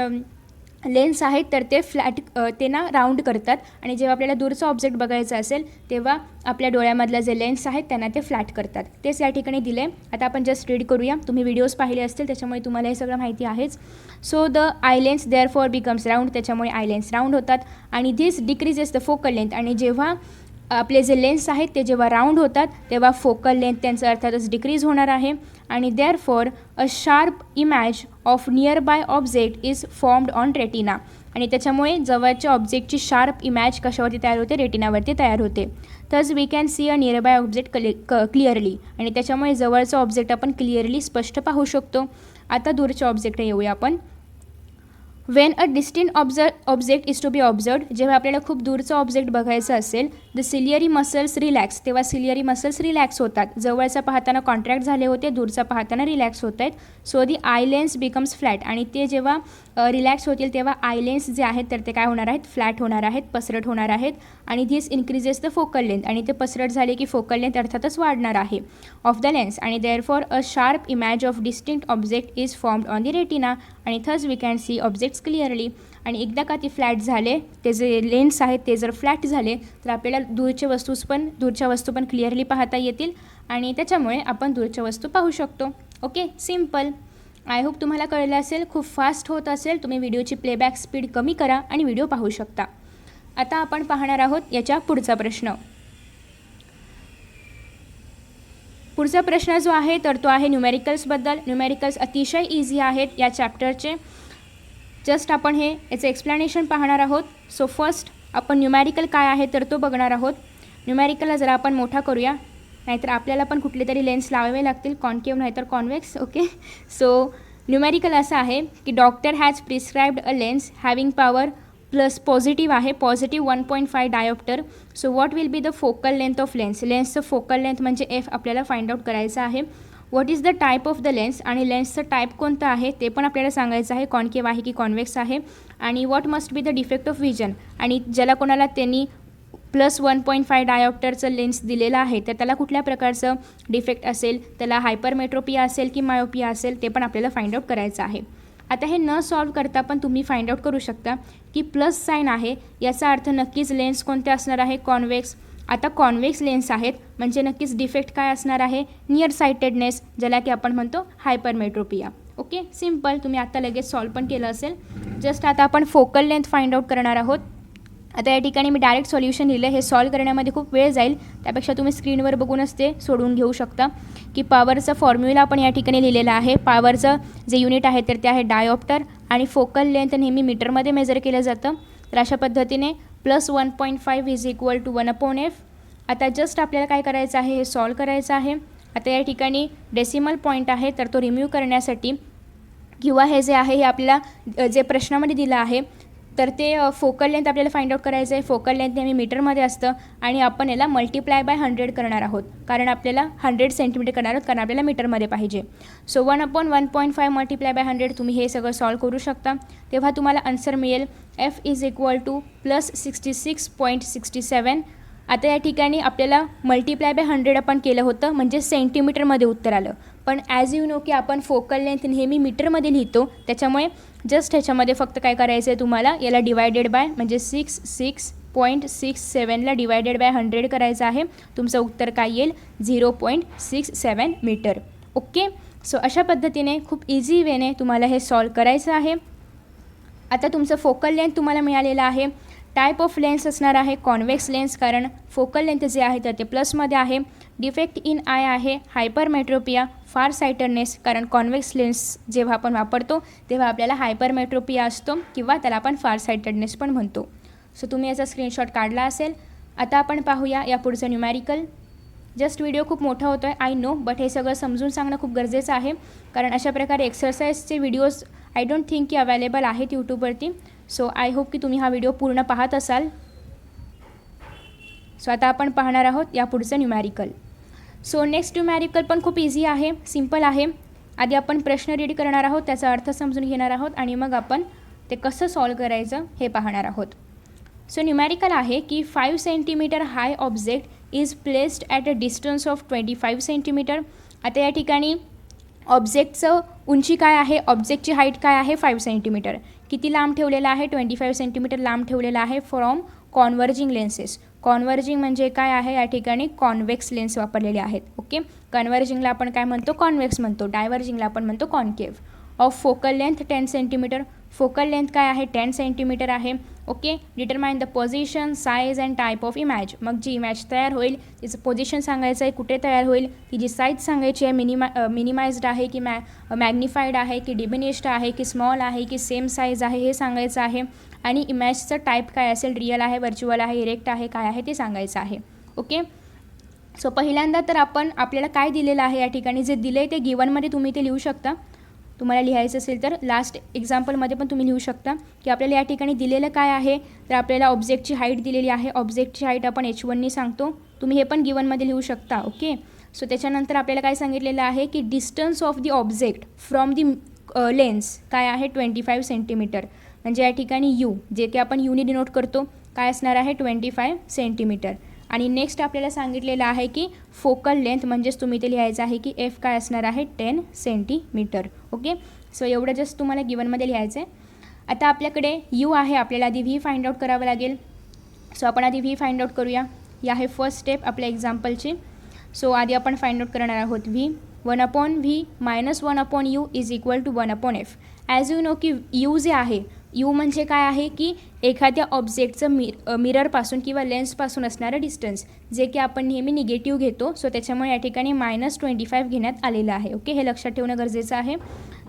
लेन्स आहेत तर ते ते ना राऊंड करतात. आणि जेव्हा आपल्याला दूरचं ऑब्जेक्ट बघायचं असेल तेव्हा आपल्या डोळ्यामधलं जे लेन्स आहेत त्यांना ते फ्लॅट करतात. तेच या ठिकाणी दिले. आता आपण जस्ट रीड करूया. तुम्ही व्हिडिओज पाहिले असतील त्याच्यामुळे तुम्हाला हे सगळं माहिती आहेच. So the eye lens therefore becomes round, त्याच्यामुळे आय लेन्स राऊंड होतात. आणि this decreases the focal length, आणि जेव्हा आपले जे लेन्स आहेत ते जेव्हा राऊंड होतात तेव्हा फोकल लेंथ त्यांचं अर्थातच डिक्रीज होणार आहे. आणि therefore a sharp image of nearby object is formed on retina. आणि त्याच्यामुळे जवळच्या ऑब्जेक्टची शार्प इमॅज कशावरती तयार होते, रेटिनावरती तयार होते. Thus we can see a nearby object clearly. आणि त्याच्यामुळे जवळचं ऑब्जेक्ट आपण क्लिअरली स्पष्ट पाहू शकतो. आता दूरच्या ऑब्जेक्ट येऊया आपण. When a distant object is to be observed, जेव्हा आपल्याला खूप दूरचं ऑब्जेक्ट बघायचं असेल, द सिलियरी मसल्स रिलॅक्स, तेव्हा सिलियरी मसल्स रिलॅक्स होतात. जवळचा पाहताना कॉन्ट्रॅक्ट झाले होते, दूरचा पाहताना रिलॅक्स होत आहेत. सो दी आय लेन्स बिकम्स फ्लॅट, आणि ते जेव्हा रिलॅक्स होतील तेव्हा आय लेन्स जे आहेत तर ते काय होणार आहेत, फ्लॅट होणार आहेत, पसरट होणार आहेत. आणि this increases the focal length, आणि ते पसरट झाले की फोकल लेंथ अर्थातच वाढणार आहे ऑफ द लेन्स. आणि therefore a sharp image of distinct object is formed on the retina, आणि thus we can see objects clearly. आणि एकदा का ती फ्लॅट झाले, ते जे लेन्स आहेत ते जर फ्लॅट झाले तर आपल्याला दूरच्या वस्तू पण क्लिअरली पाहता येतील आणि त्याच्यामुळे आपण दूरच्या वस्तू पाहू शकतो. Okay, simple. आय होप तुम्हाला कळलं असेल. खूप फास्ट होत असेल तुम्ही व्हिडिओची प्लेबॅक स्पीड कमी करा आणि व्हिडिओ पाहू शकता. आता आपण पाहणार आहोत याच्या पुढचा प्रश्न. पुढचा प्रश्न जो आहे तर तो आहे न्यूमेरिकल्सबद्दल. न्यूमेरिकल्स अतिशय इझी आहेत या चॅप्टरचे. जस्ट आपण याचं एक्सप्लेनेशन पाहणार आहोत. सो फर्स्ट आपण न्यूमेरिकल काय आहे तर तो बघणार आहोत. न्यूमेरिकलला जरा आपण मोठा करूया, नाहीतर आपल्याला पण कुठले तरी लेन्स लावावे लागतील, कॉन्केव्ह नाहीतर कॉन्वेक्स. ओके, सो न्यूमेरिकल असं आहे की doctor has prescribed a lens having power plus positive आहे, positive 1.5 dioptre. So what will be the focal length of lens. लेन्सचं फोकल लेंथ म्हणजे एफ आपल्याला फाइंड आउट करायचं आहे. What is the type of the lens, आणि लेन्सचं टाईप कोणतं आहे ते पण आपल्याला सांगायचं आहे, कॉन्केव्ह आहे की कॉन्वेक्स आहे. आणि what must be the defect of vision, आणि ज्याला कोणाला त्यांनी +1.5 डायोप्टरचं लेन्स दिलेलं आहे, तर त्याला कुठल्या प्रकारचं डिफेक्ट असेल, त्याला हायपरमेट्रोपिया असेल की मायोपिया असेल, ते पण आपल्याला फाइंड आउट करायचं आहे. आता हे न सॉल्व करता पण तुम्ही फाइंड आउट करू शकता की प्लस साईन आहे, याचा अर्थ नक्कीच लेन्स कोणते असणार आहे, कॉन्व्हेक्स. आता कॉन्व्हेक्स लेन्स आहेत म्हणजे नक्कीच डिफेक्ट काय असणार आहे, नियर साइटेडनेस, ज्याला की आपण म्हणतो हायपरमेट्रोपिया. ओके, सिम्पल, तुम्ही आता लगेच सॉल्व पण केलं असेल. जस्ट आता आपण फोकल लेंथ फाइंड आउट करणार आहोत. आता या ठिकाणी मी डायरेक्ट सॉल्युशन लिहिलं, हे सॉल्व करण्यामध्ये खूप वेळ जाईल, त्यापेक्षा तुम्ही स्क्रीनवर बघूनच ते सोडवून घेऊ शकता. की पॉवरचा फॉर्म्युला आपण या ठिकाणी लिहिलेला आहे. पॉवरचं जे युनिट आहे तर ते आहे डायोप्टर आणि फोकल लेंथ नेहमी मीटरमध्ये मेजर केलं जातं. तर अशा पद्धतीने +1.5 इज इक्वल टू 1/f. आता जस्ट आपल्याला काय करायचं आहे, हे सॉल्व करायचं आहे. आता या ठिकाणी डेसिमल पॉईंट आहे, तर तो रिम्यूव्ह करण्यासाठी किंवा हे जे आहे हे आपल्याला जे प्रश्नामध्ये दिलं आहे तर ते फोकल लेंथ आपल्याला फाइंड आउट करायचं आहे. फोकल लेंथ नेहमी मीटरमध्ये असतं आणि आपण याला मल्टिप्लाय बाय 100 करणार आहोत, कारण आपल्याला 100 सेंटीमीटर करणार आहोत, कारण आपल्याला मीटरमध्ये पाहिजे. So 1/1.5 multiply by 100. तुम्ही हे सगळं सॉल्व करू शकता, तेव्हा तुम्हाला आन्सर मिळेल F इज इक्वल टू +66.67. आता या ठिकाणी आपल्याला मल्टिप्लाय बाय 100 आपण केलं होतं, म्हणजे सेंटीमीटरमध्ये उत्तर आलं. पण ॲज यू नो की आपण फोकल लेंथ नेहमी मीटरमध्ये लिहितो, त्याच्यामुळे जस्ट ह्याच्यामध्ये फक्त काय करायचं आहे तुम्हाला, याला डिवायडेड बाय म्हणजे 66.67ला डिवायडेड बाय 100 करायचं आहे. तुमचं उत्तर काय येईल, 0.67 मीटर. ओके, सो अशा पद्धतीने खूप इझी वेने तुम्हाला हे सॉल्व करायचं आहे. आता तुमचं फोकल लेंथ तुम्हाला मिळालेलं आहे. टाईप ऑफ लेन्स असणार आहे कॉन्व्हेक्स लेन्स, कारण फोकल लेंथ जे आहे तर ते प्लसमध्ये आहे. डिफेक्ट इन आय आहे हायपरमेट्रोपिया, फार साइटरनेस, कारण कॉन्व्हेक्स लेन्स जेव्हा आपण वापरतो तेव्हा आपल्याला हायपरमेट्रोपिया असतो किंवा त्याला आपण फार साइटरनेस पण म्हणतो. सो तुम्ही याचा स्क्रीनशॉट काढला असेल. आता आपण पाहूया या पुढचं न्यूमॅरिकल. जस्ट व्हिडिओ खूप मोठा होतो आहे, आय नो, बट हे सगळं समजून सांगणं खूप गरजेचं आहे, कारण अशा प्रकारे एक्सरसाइजचे व्हिडिओज आय डोंट थिंक की अवेलेबल आहेत यूट्यूबवरती. सो आय होप की तुम्ही हा व्हिडिओ पूर्ण पाहत असाल. सो आता आपण पाहणार आहोत या पुढचं न्यूमॅरिकल. सो नेक्स्ट न्यूमॅरिकल पण खूप इझी आहे, सिम्पल आहे. आधी आपण प्रश्न रीड करणार आहोत, त्याचा अर्थ समजून घेणार आहोत आणि मग आपण ते कसं सॉल्व करायचं हे पाहणार आहोत. सो न्यूमॅरिकल आहे की 5 centimetre high object is placed at a distance of 25 centimetre. आता या ठिकाणी ऑब्जेक्टचं उंची काय आहे, ऑब्जेक्टची हाईट काय आहे, 5 सेंटीमीटर. किती लांब ठेवलेला आहे, 25 सेंटीमीटर लांब ठेवलेला आहे फ्रॉम कॉन्व्हर्जिंग लेन्सेस. कॉन्व्हर्जिंग म्हणजे काय आहे, या ठिकाणी कॉन्व्हेक्स लेन्स वापरलेले आहेत. ओके, कन्व्हर्जिंगला आपण काय म्हणतो, कॉन्व्हेक्स म्हणतो. डायव्हर्जिंगला आपण म्हणतो concave. Of focal length 10 centimetre. Focal length काय आहे, 10 सेंटीमीटर आहे. Okay, determine the position, size and type of image. मग जी इमॅज तयार होईल तिचं पोझिशन सांगायचं आहे, कुठे तयार होईल, तिची साईज सांगायची आहे, मिनिमाइज्ड आहे की मॅग्निफाईड आहे की डिमिनिश्ड आहे की स्मॉल आहे की सेम साईज आहे हे सांगायचं आहे. आणि इमॅजचं टाईप काय असेल, रिअल आहे, व्हर्च्युअल आहे, इरेक्ट आहे, काय आहे ते सांगायचं आहे. ओके, सो पहिल्यांदा तर आपल्याला काय दिलेलं आहे या ठिकाणी, जे दिलं आहे ते गिवनमध्ये तुम्ही ते लिहू शकता. तुम्हाला लिहायचं असेल तर लास्ट एक्झाम्पलमध्ये पण तुम्ही लिहू शकता की आपल्याला या ठिकाणी दिलेलं काय आहे. तर आपल्याला ऑब्जेक्टची हाईट दिलेली आहे. ऑब्जेक्टची हाईट आपण h1नी सांगतो. तुम्ही हे पण गिवनमध्ये लिहू शकता. ओके, सो त्याच्यानंतर आपल्याला काय सांगितलेलं आहे की distance of the object from the lens काय आहे, 25 सेंटीमीटर. म्हणजे या ठिकाणी यू, जे की आपण यूनी डिनोट करतो, काय असणार आहे, 25 सेंटीमीटर. आणि नेक्स्ट आपल्याला सांगितलेलं आहे की फोकल लेंथ, म्हणजेच तुम्ही ते लिहायचं आहे की एफ काय असणार आहे, 10 सेंटीमीटर. ओके, सो एवढं जस्ट तुम्हाला गिवनमध्ये लिहायचं आहे. आता आपल्याकडे यू आहे, आपल्याला आधी व्ही फाइंड आउट करावं लागेल. सो आपण आधी व्ही फाइंड आउट करूया. ही आहे फर्स्ट स्टेप आपल्या एक्झाम्पलची. सो आधी आपण फाइंड आउट करणार आहोत V. 1/v - 1/u is equal to 1/f. As you know की यू जे आहे, यू म्हणजे काय आहे की एखाद्या ऑब्जेक्टचं मिररपासून किंवा लेन्सपासून असणारं डिस्टन्स, जे की आपण नेहमी निगेटिव्ह घेतो. सो त्याच्यामुळे या ठिकाणी -25 घेण्यात आलेलं आहे. ओके, हे लक्षात ठेवणं गरजेचं आहे.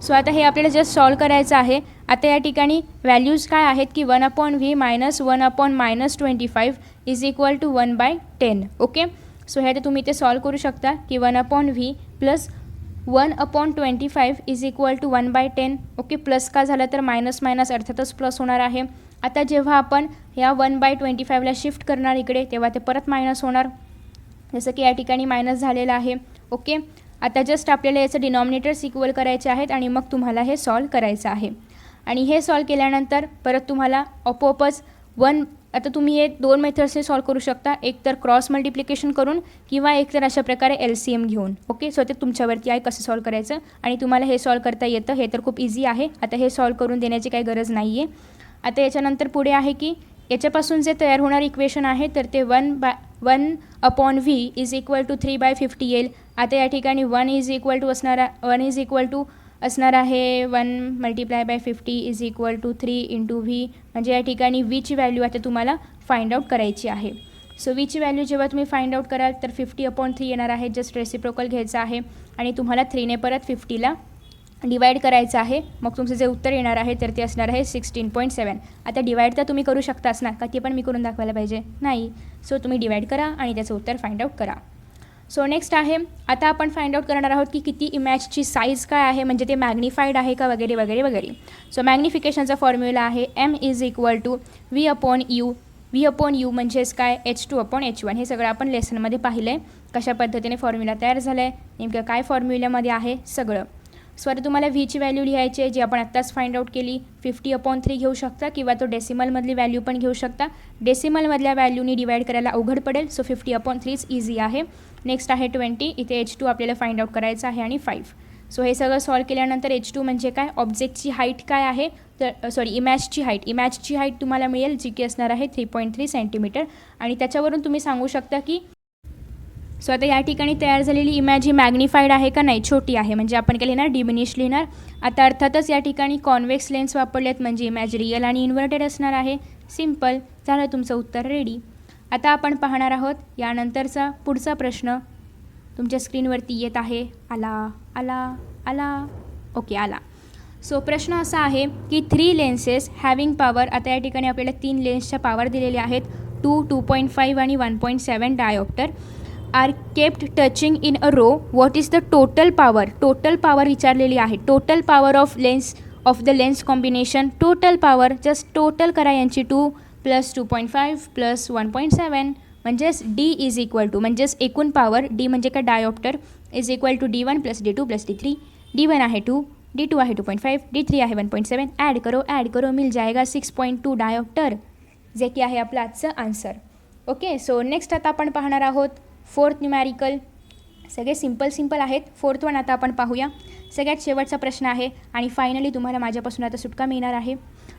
सो आता हे आपल्याला जस्ट सॉल्व करायचं आहे. आता या ठिकाणी व्हॅल्यूज काय आहेत की 1/v - 1/-25 is equal to 1/10. Okay, so हे आता तुम्ही ते सॉल्व करू शकता की 1/v plus 1/25 is equal to 1/10. Okay, plus का झालं तर मायनस अर्थातच प्लस होणार आहे. आता जेव्हा आपण ह्या 1/25ला शिफ्ट करणार इकडे, तेव्हा ते परत मायनस होणार, जसं की या ठिकाणी मायनस झालेलं आहे. ओके, आता जस्ट आपल्याला याचं डिनॉमिनेटर्स इक्वल करायचे आहेत आणि मग तुम्हाला हे सॉल्व करायचं आहे. आणि हे सॉल्व केल्यानंतर परत तुम्हाला आपोआपच 1 आता तुम्ही हे 2 मेथड्सने सॉल्व करू शकता, एक तर क्रॉस मल्टिप्लिकेशन करून किंवा एक तर अशा प्रकारे LCM घेऊन. ओके, सो ते तुमच्यावरती आहे कसं सॉल्व करायचं आणि तुम्हाला हे सॉल्व करता येतं, हे तर खूप इझी आहे. आता हे सॉल्व करून देण्याची काही गरज नाही आहे. आता याच्यानंतर पुढे आहे की याच्यापासून जे तयार होणारं इक्वेशन आहे तर ते 1/v इज इक्वल टू 3/50 येईल. आता या ठिकाणी 1 इज इक्वल टू असणार आहे 1 multiply by 50 is equal to 3 into V. म्हणजे या ठिकाणी व्हीची व्हॅल्यू आता तुम्हाला फाइंड आउट करायची आहे. सो व्हीची व्हॅल्यू जेव्हा तुम्ही फाइंड आउट कराल तर 50/3 येणार आहे. जस्ट रेसिप्रोकल घ्यायचं आहे आणि तुम्हाला 3ने परत 50ला डिवाइड करायचं आहे. मग तुमचं जे उत्तर येणार आहे तर ते असणार आहे 16.7. आता डिवाइड तर तुम्ही करू शकताच ना, का ते पण मी करून दाखवायला पाहिजे नाही. सो तुम्ही डिवाइड करा आणि त्याचं उत्तर फाइंड आउट करा. सो नेक्स्ट आहे आता आपण फाइंड आउट करणार आहोत की किती इमेजची साईज काय आहे, म्हणजे ते मॅग्निफाईड आहे का वगैरे वगैरे वगैरे. सो मॅग्निफिकेशनचा फॉर्म्युला आहे m is equal to v/u. v/u म्हणजेच काय h2/h1. हे सगळं आपण लेसनमध्ये पाहिलं आहे, कशा पद्धतीने फॉर्म्युला तयार झाला आहे, नेमकं काय फॉर्म्युल्यामध्ये आहे सगळं. सो आता तुम्हाला व्हीची व्हॅल्यू लिहायची आहे जी आपण आत्ताच फाइंड आउट केली. 50/3 घेऊ शकता किंवा तो डेसिमलमधली व्हॅल्यू पण घेऊ शकता. डेसिमलमधल्या व्हॅल्यूनी डिवाइड करायला अवघड पडेल, सो 50/3 इझी आहे. नेक्स्ट आहे 20. इथे h2 आपल्याला फाइंड आउट करायचं आहे आणि 5. सो हे सगळं सॉल्व केल्यानंतर h2 म्हणजे काय, ऑब्जेक्टची हाईट काय आहे तर इमॅजची हाईट तुम्हाला मिळेल जी की असणार आहे 3.3 सेंटीमीटर. आणि त्याच्यावरून तुम्ही सांगू शकता की सो आता या ठिकाणी तयार झालेली इमेज ही मॅग्निफाईड आहे का नाही, छोटी आहे, म्हणजे आपण काय लिहिणार डिमिनिश लिहिणार. आता अर्थातच या ठिकाणी कॉन्वेक्स लेन्स वापरलेत म्हणजे इमेज रिअल आणि इन्व्हर्टेड असणार आहे. सिम्पल, झालं तुमचं उत्तर रेडी. आता आपण पाहणार आहोत यानंतरचा पुढचा प्रश्न तुमच्या स्क्रीनवरती येत आहे. आला ओके आला. सो प्रश्न असा आहे की 3 लेन्सेस हॅविंग पॉवर. आता या ठिकाणी आपल्याला 3 लेन्सच्या पॉवर दिलेल्या आहेत 2, 2.5 आणि 1.7 dioptre are kept touching in a row. What is the total power विचारलेली आहे. Total power of the lens combination. Total power just total करा यांची 2 + 2.5 + 1.7 म्हणजेच D इज इक्वल टू म्हणजेच एकूण पॉवर D म्हणजे काय dioptre is equal to D1 + D2 + D3. D1 आहे 2, D2 आहे 2.5, D3 आहे 1.7. ॲड करो मिल जाएगा 6.2 डायोप्टर, जे की आहे आपलं आजचं आन्सर. ओके, सो नेक्स्ट आता आपण पाहणार आहोत 4th न्यूमॅरिकल. सगळे सिम्पल आहेत. 4th वन आता आपण पाहूया. सगळ्यात शेवटचा प्रश्न आहे आणि फायनली तुम्हाला माझ्यापासून आता सुटका मिळणार आहे.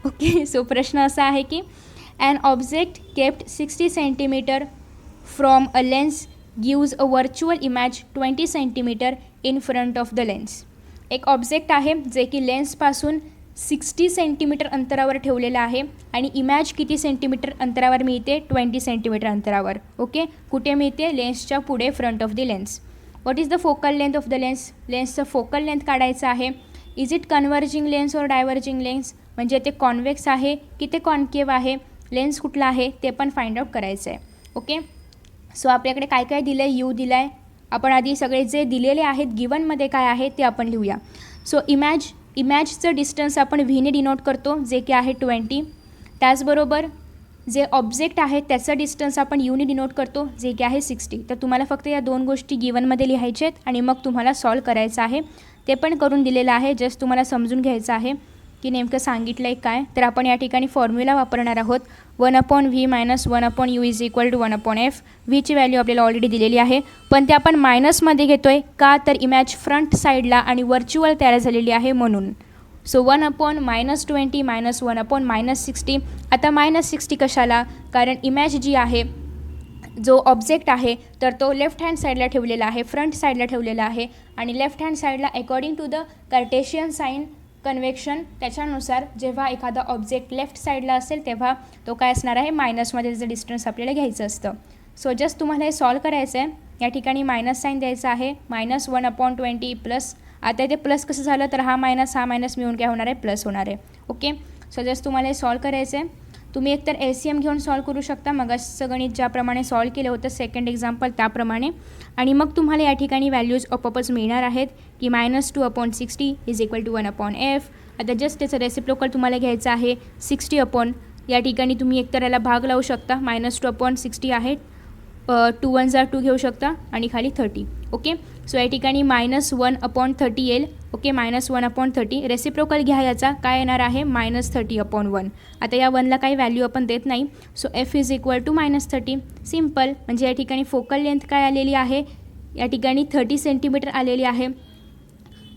ओके, सो प्रश्न असा आहे की an object kept 60 centimeter from a lens gives a virtual image 20 centimeter in front of the lens. एक ऑब्जेक्ट आहे जे की लेन्सपासून 60 सेंटीमीटर अंतरावर ठेवलेलं आहे आणि इमॅज किती सेंटीमीटर अंतरावर मिळते, 20 सेंटीमीटर अंतरावर. ओके, कुठे मिळते, लेन्सच्या पुढे, front of the lens. What is the focal length of the lens. लेन्सचं फोकल लेंथ काढायचं आहे. इज इट कन्व्हर्जिंग लेन्स और डायव्हर्जिंग लेन्स, म्हणजे ते कॉन्व्हेक्स आहे की ते कॉन्केव्ह आहे, लेन्स कुठला आहे ते पण फाइंड आउट करायचं आहे. ओके, सो आपल्याकडे काय काय दिलं आहे, यू दिला आहे. आपण आधी सगळे जे दिलेले आहेत गिवनमध्ये काय आहे ते आपण लिहूया. सो इमॅजचं डिस्टन्स आपण व्हीने डिनोट करतो जे की आहे 20. त्याचबरोबर जे ऑब्जेक्ट आहे त्याचं डिस्टन्स आपण यूने डिनोट करतो जे की आहे 60. तर तुम्हाला फक्त या 2 गोष्टी गिवनमध्ये लिहायच्या आहेत आणि मग तुम्हाला सॉल्व करायचं आहे. ते पण करून दिलेलं आहे, जस्ट तुम्हाला समजून घ्यायचं आहे की नेमकं सांगितलं आहे काय. तर आपण या ठिकाणी फॉर्म्युला वापरणार आहोत 1/v - 1/u is equal to 1/f. व्हीची व्हॅल्यू आपल्याला ऑलरेडी दिलेली आहे, पण ते आपण मायनसमध्ये घेतो आहे का, तर इमॅज फ्रंट साईडला आणि व्हर्च्युअल तयार झालेली आहे म्हणून. सो 1/-20 - 1/-60. आता -60 कशाला, कारण इमॅज जी आहे, जो ऑब्जेक्ट आहे तर तो लेफ्ट हँड साईडला ठेवलेला आहे, फ्रंट साईडला ठेवलेला आहे आणि लेफ्ट हँड साईडला according to the Cartesian sign convection त्याच्यानुसार जेव्हा एखादा ऑब्जेक्ट लेफ्ट साईडला असेल तेव्हा तो काय असणार आहे, मायनसमध्ये त्याचं डिस्टन्स आपल्याला घ्यायचं असतं. सो जस्ट तुम्हाला हे सॉल्व करायचं आहे. या ठिकाणी मायनस साईन द्यायचं आहे. -1/20 प्लस, आता इथे प्लस कसं झालं तर हा मायनस मिळून काय होणार आहे, प्लस होणार आहे. ओके, सो जस्ट तुम्हाला हे सॉल्व करायचं आहे. तुम्ही एकतर LCM घेऊन सॉल्व करू शकता, मगाचं गणित ज्याप्रमाणे सॉल्व केलं होतं सेकंड एक्झाम्पल त्याप्रमाणे, आणि मग तुम्हाला या ठिकाणी व्हॅल्यूज आपोआपच मिळणार आहेत की -2/60 इज इक्वल टू 1/f. आता जस्ट त्याचं रेसिप्रोकल तुम्हाला घ्यायचं आहे 60 या ठिकाणी तुम्ही एकतर याला भाग लावू शकता. -2/60 आहे, 2 × 2 घेऊ शकता आणि खाली 30. ओके, सो या ठिकाणी -1/30 येईल. ओके, -1/30. रेसिप्रोकल घ्या याचा, काय येणार आहे -30/1. आता या 1ला काही व्हॅल्यू आपण देत नाही. So F is equal to -30. Simple. म्हणजे या ठिकाणी फोकल लेंथ काय आलेली आहे, या ठिकाणी 30 सेंटीमीटर आलेली आहे.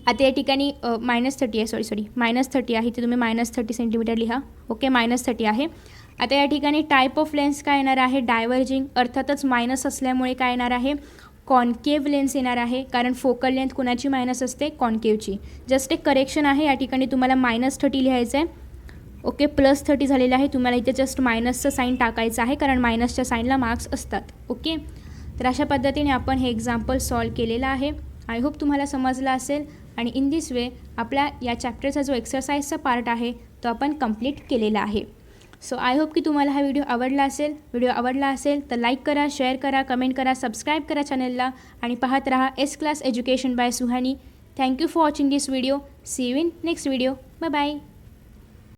आता या ठिकाणी -30 आहे, -30 आहे, ते तुम्ही -30 सेंटीमीटर लिहा. ओके, -30 आहे. आता या ठिकाणी टाईप ऑफ लेन्स काय येणार आहे, डायव्हर्जिंग. अर्थातच मायनस असल्यामुळे काय येणार आहे, कॉन्केव्ह लेन्स येणार आहे, कारण फोकल लेंथ कुणाची मायनस असते, कॉन्केव्हची. जस्ट एक करेक्शन आहे, या ठिकाणी तुम्हाला -30 लिहायचं आहे. ओके, +30 झालेलं आहे, तुम्हाला इथे जस्ट मायनसचं साईन टाकायचं आहे, कारण मायनसच्या साईनला मार्क्स असतात. ओके, तर अशा पद्धतीने आपण हे एक्झाम्पल सॉल्व केलेलं आहे. आय होप तुम्हाला समजलं असेल. आणि इन दिस वे आपल्या या चॅप्टरचा जो एक्सरसाइजचा पार्ट आहे तो आपण कंप्लीट केलेला आहे. सो आय होप की तुम्हाला हा व्हिडिओ आवडला असेल तर लाईक करा, शेअर करा, कमेंट करा, सबस्क्राईब करा चॅनलला आणि पाहत रहा S class education by Suhani. Thank you for watching this video. See you in next video. Bye bye.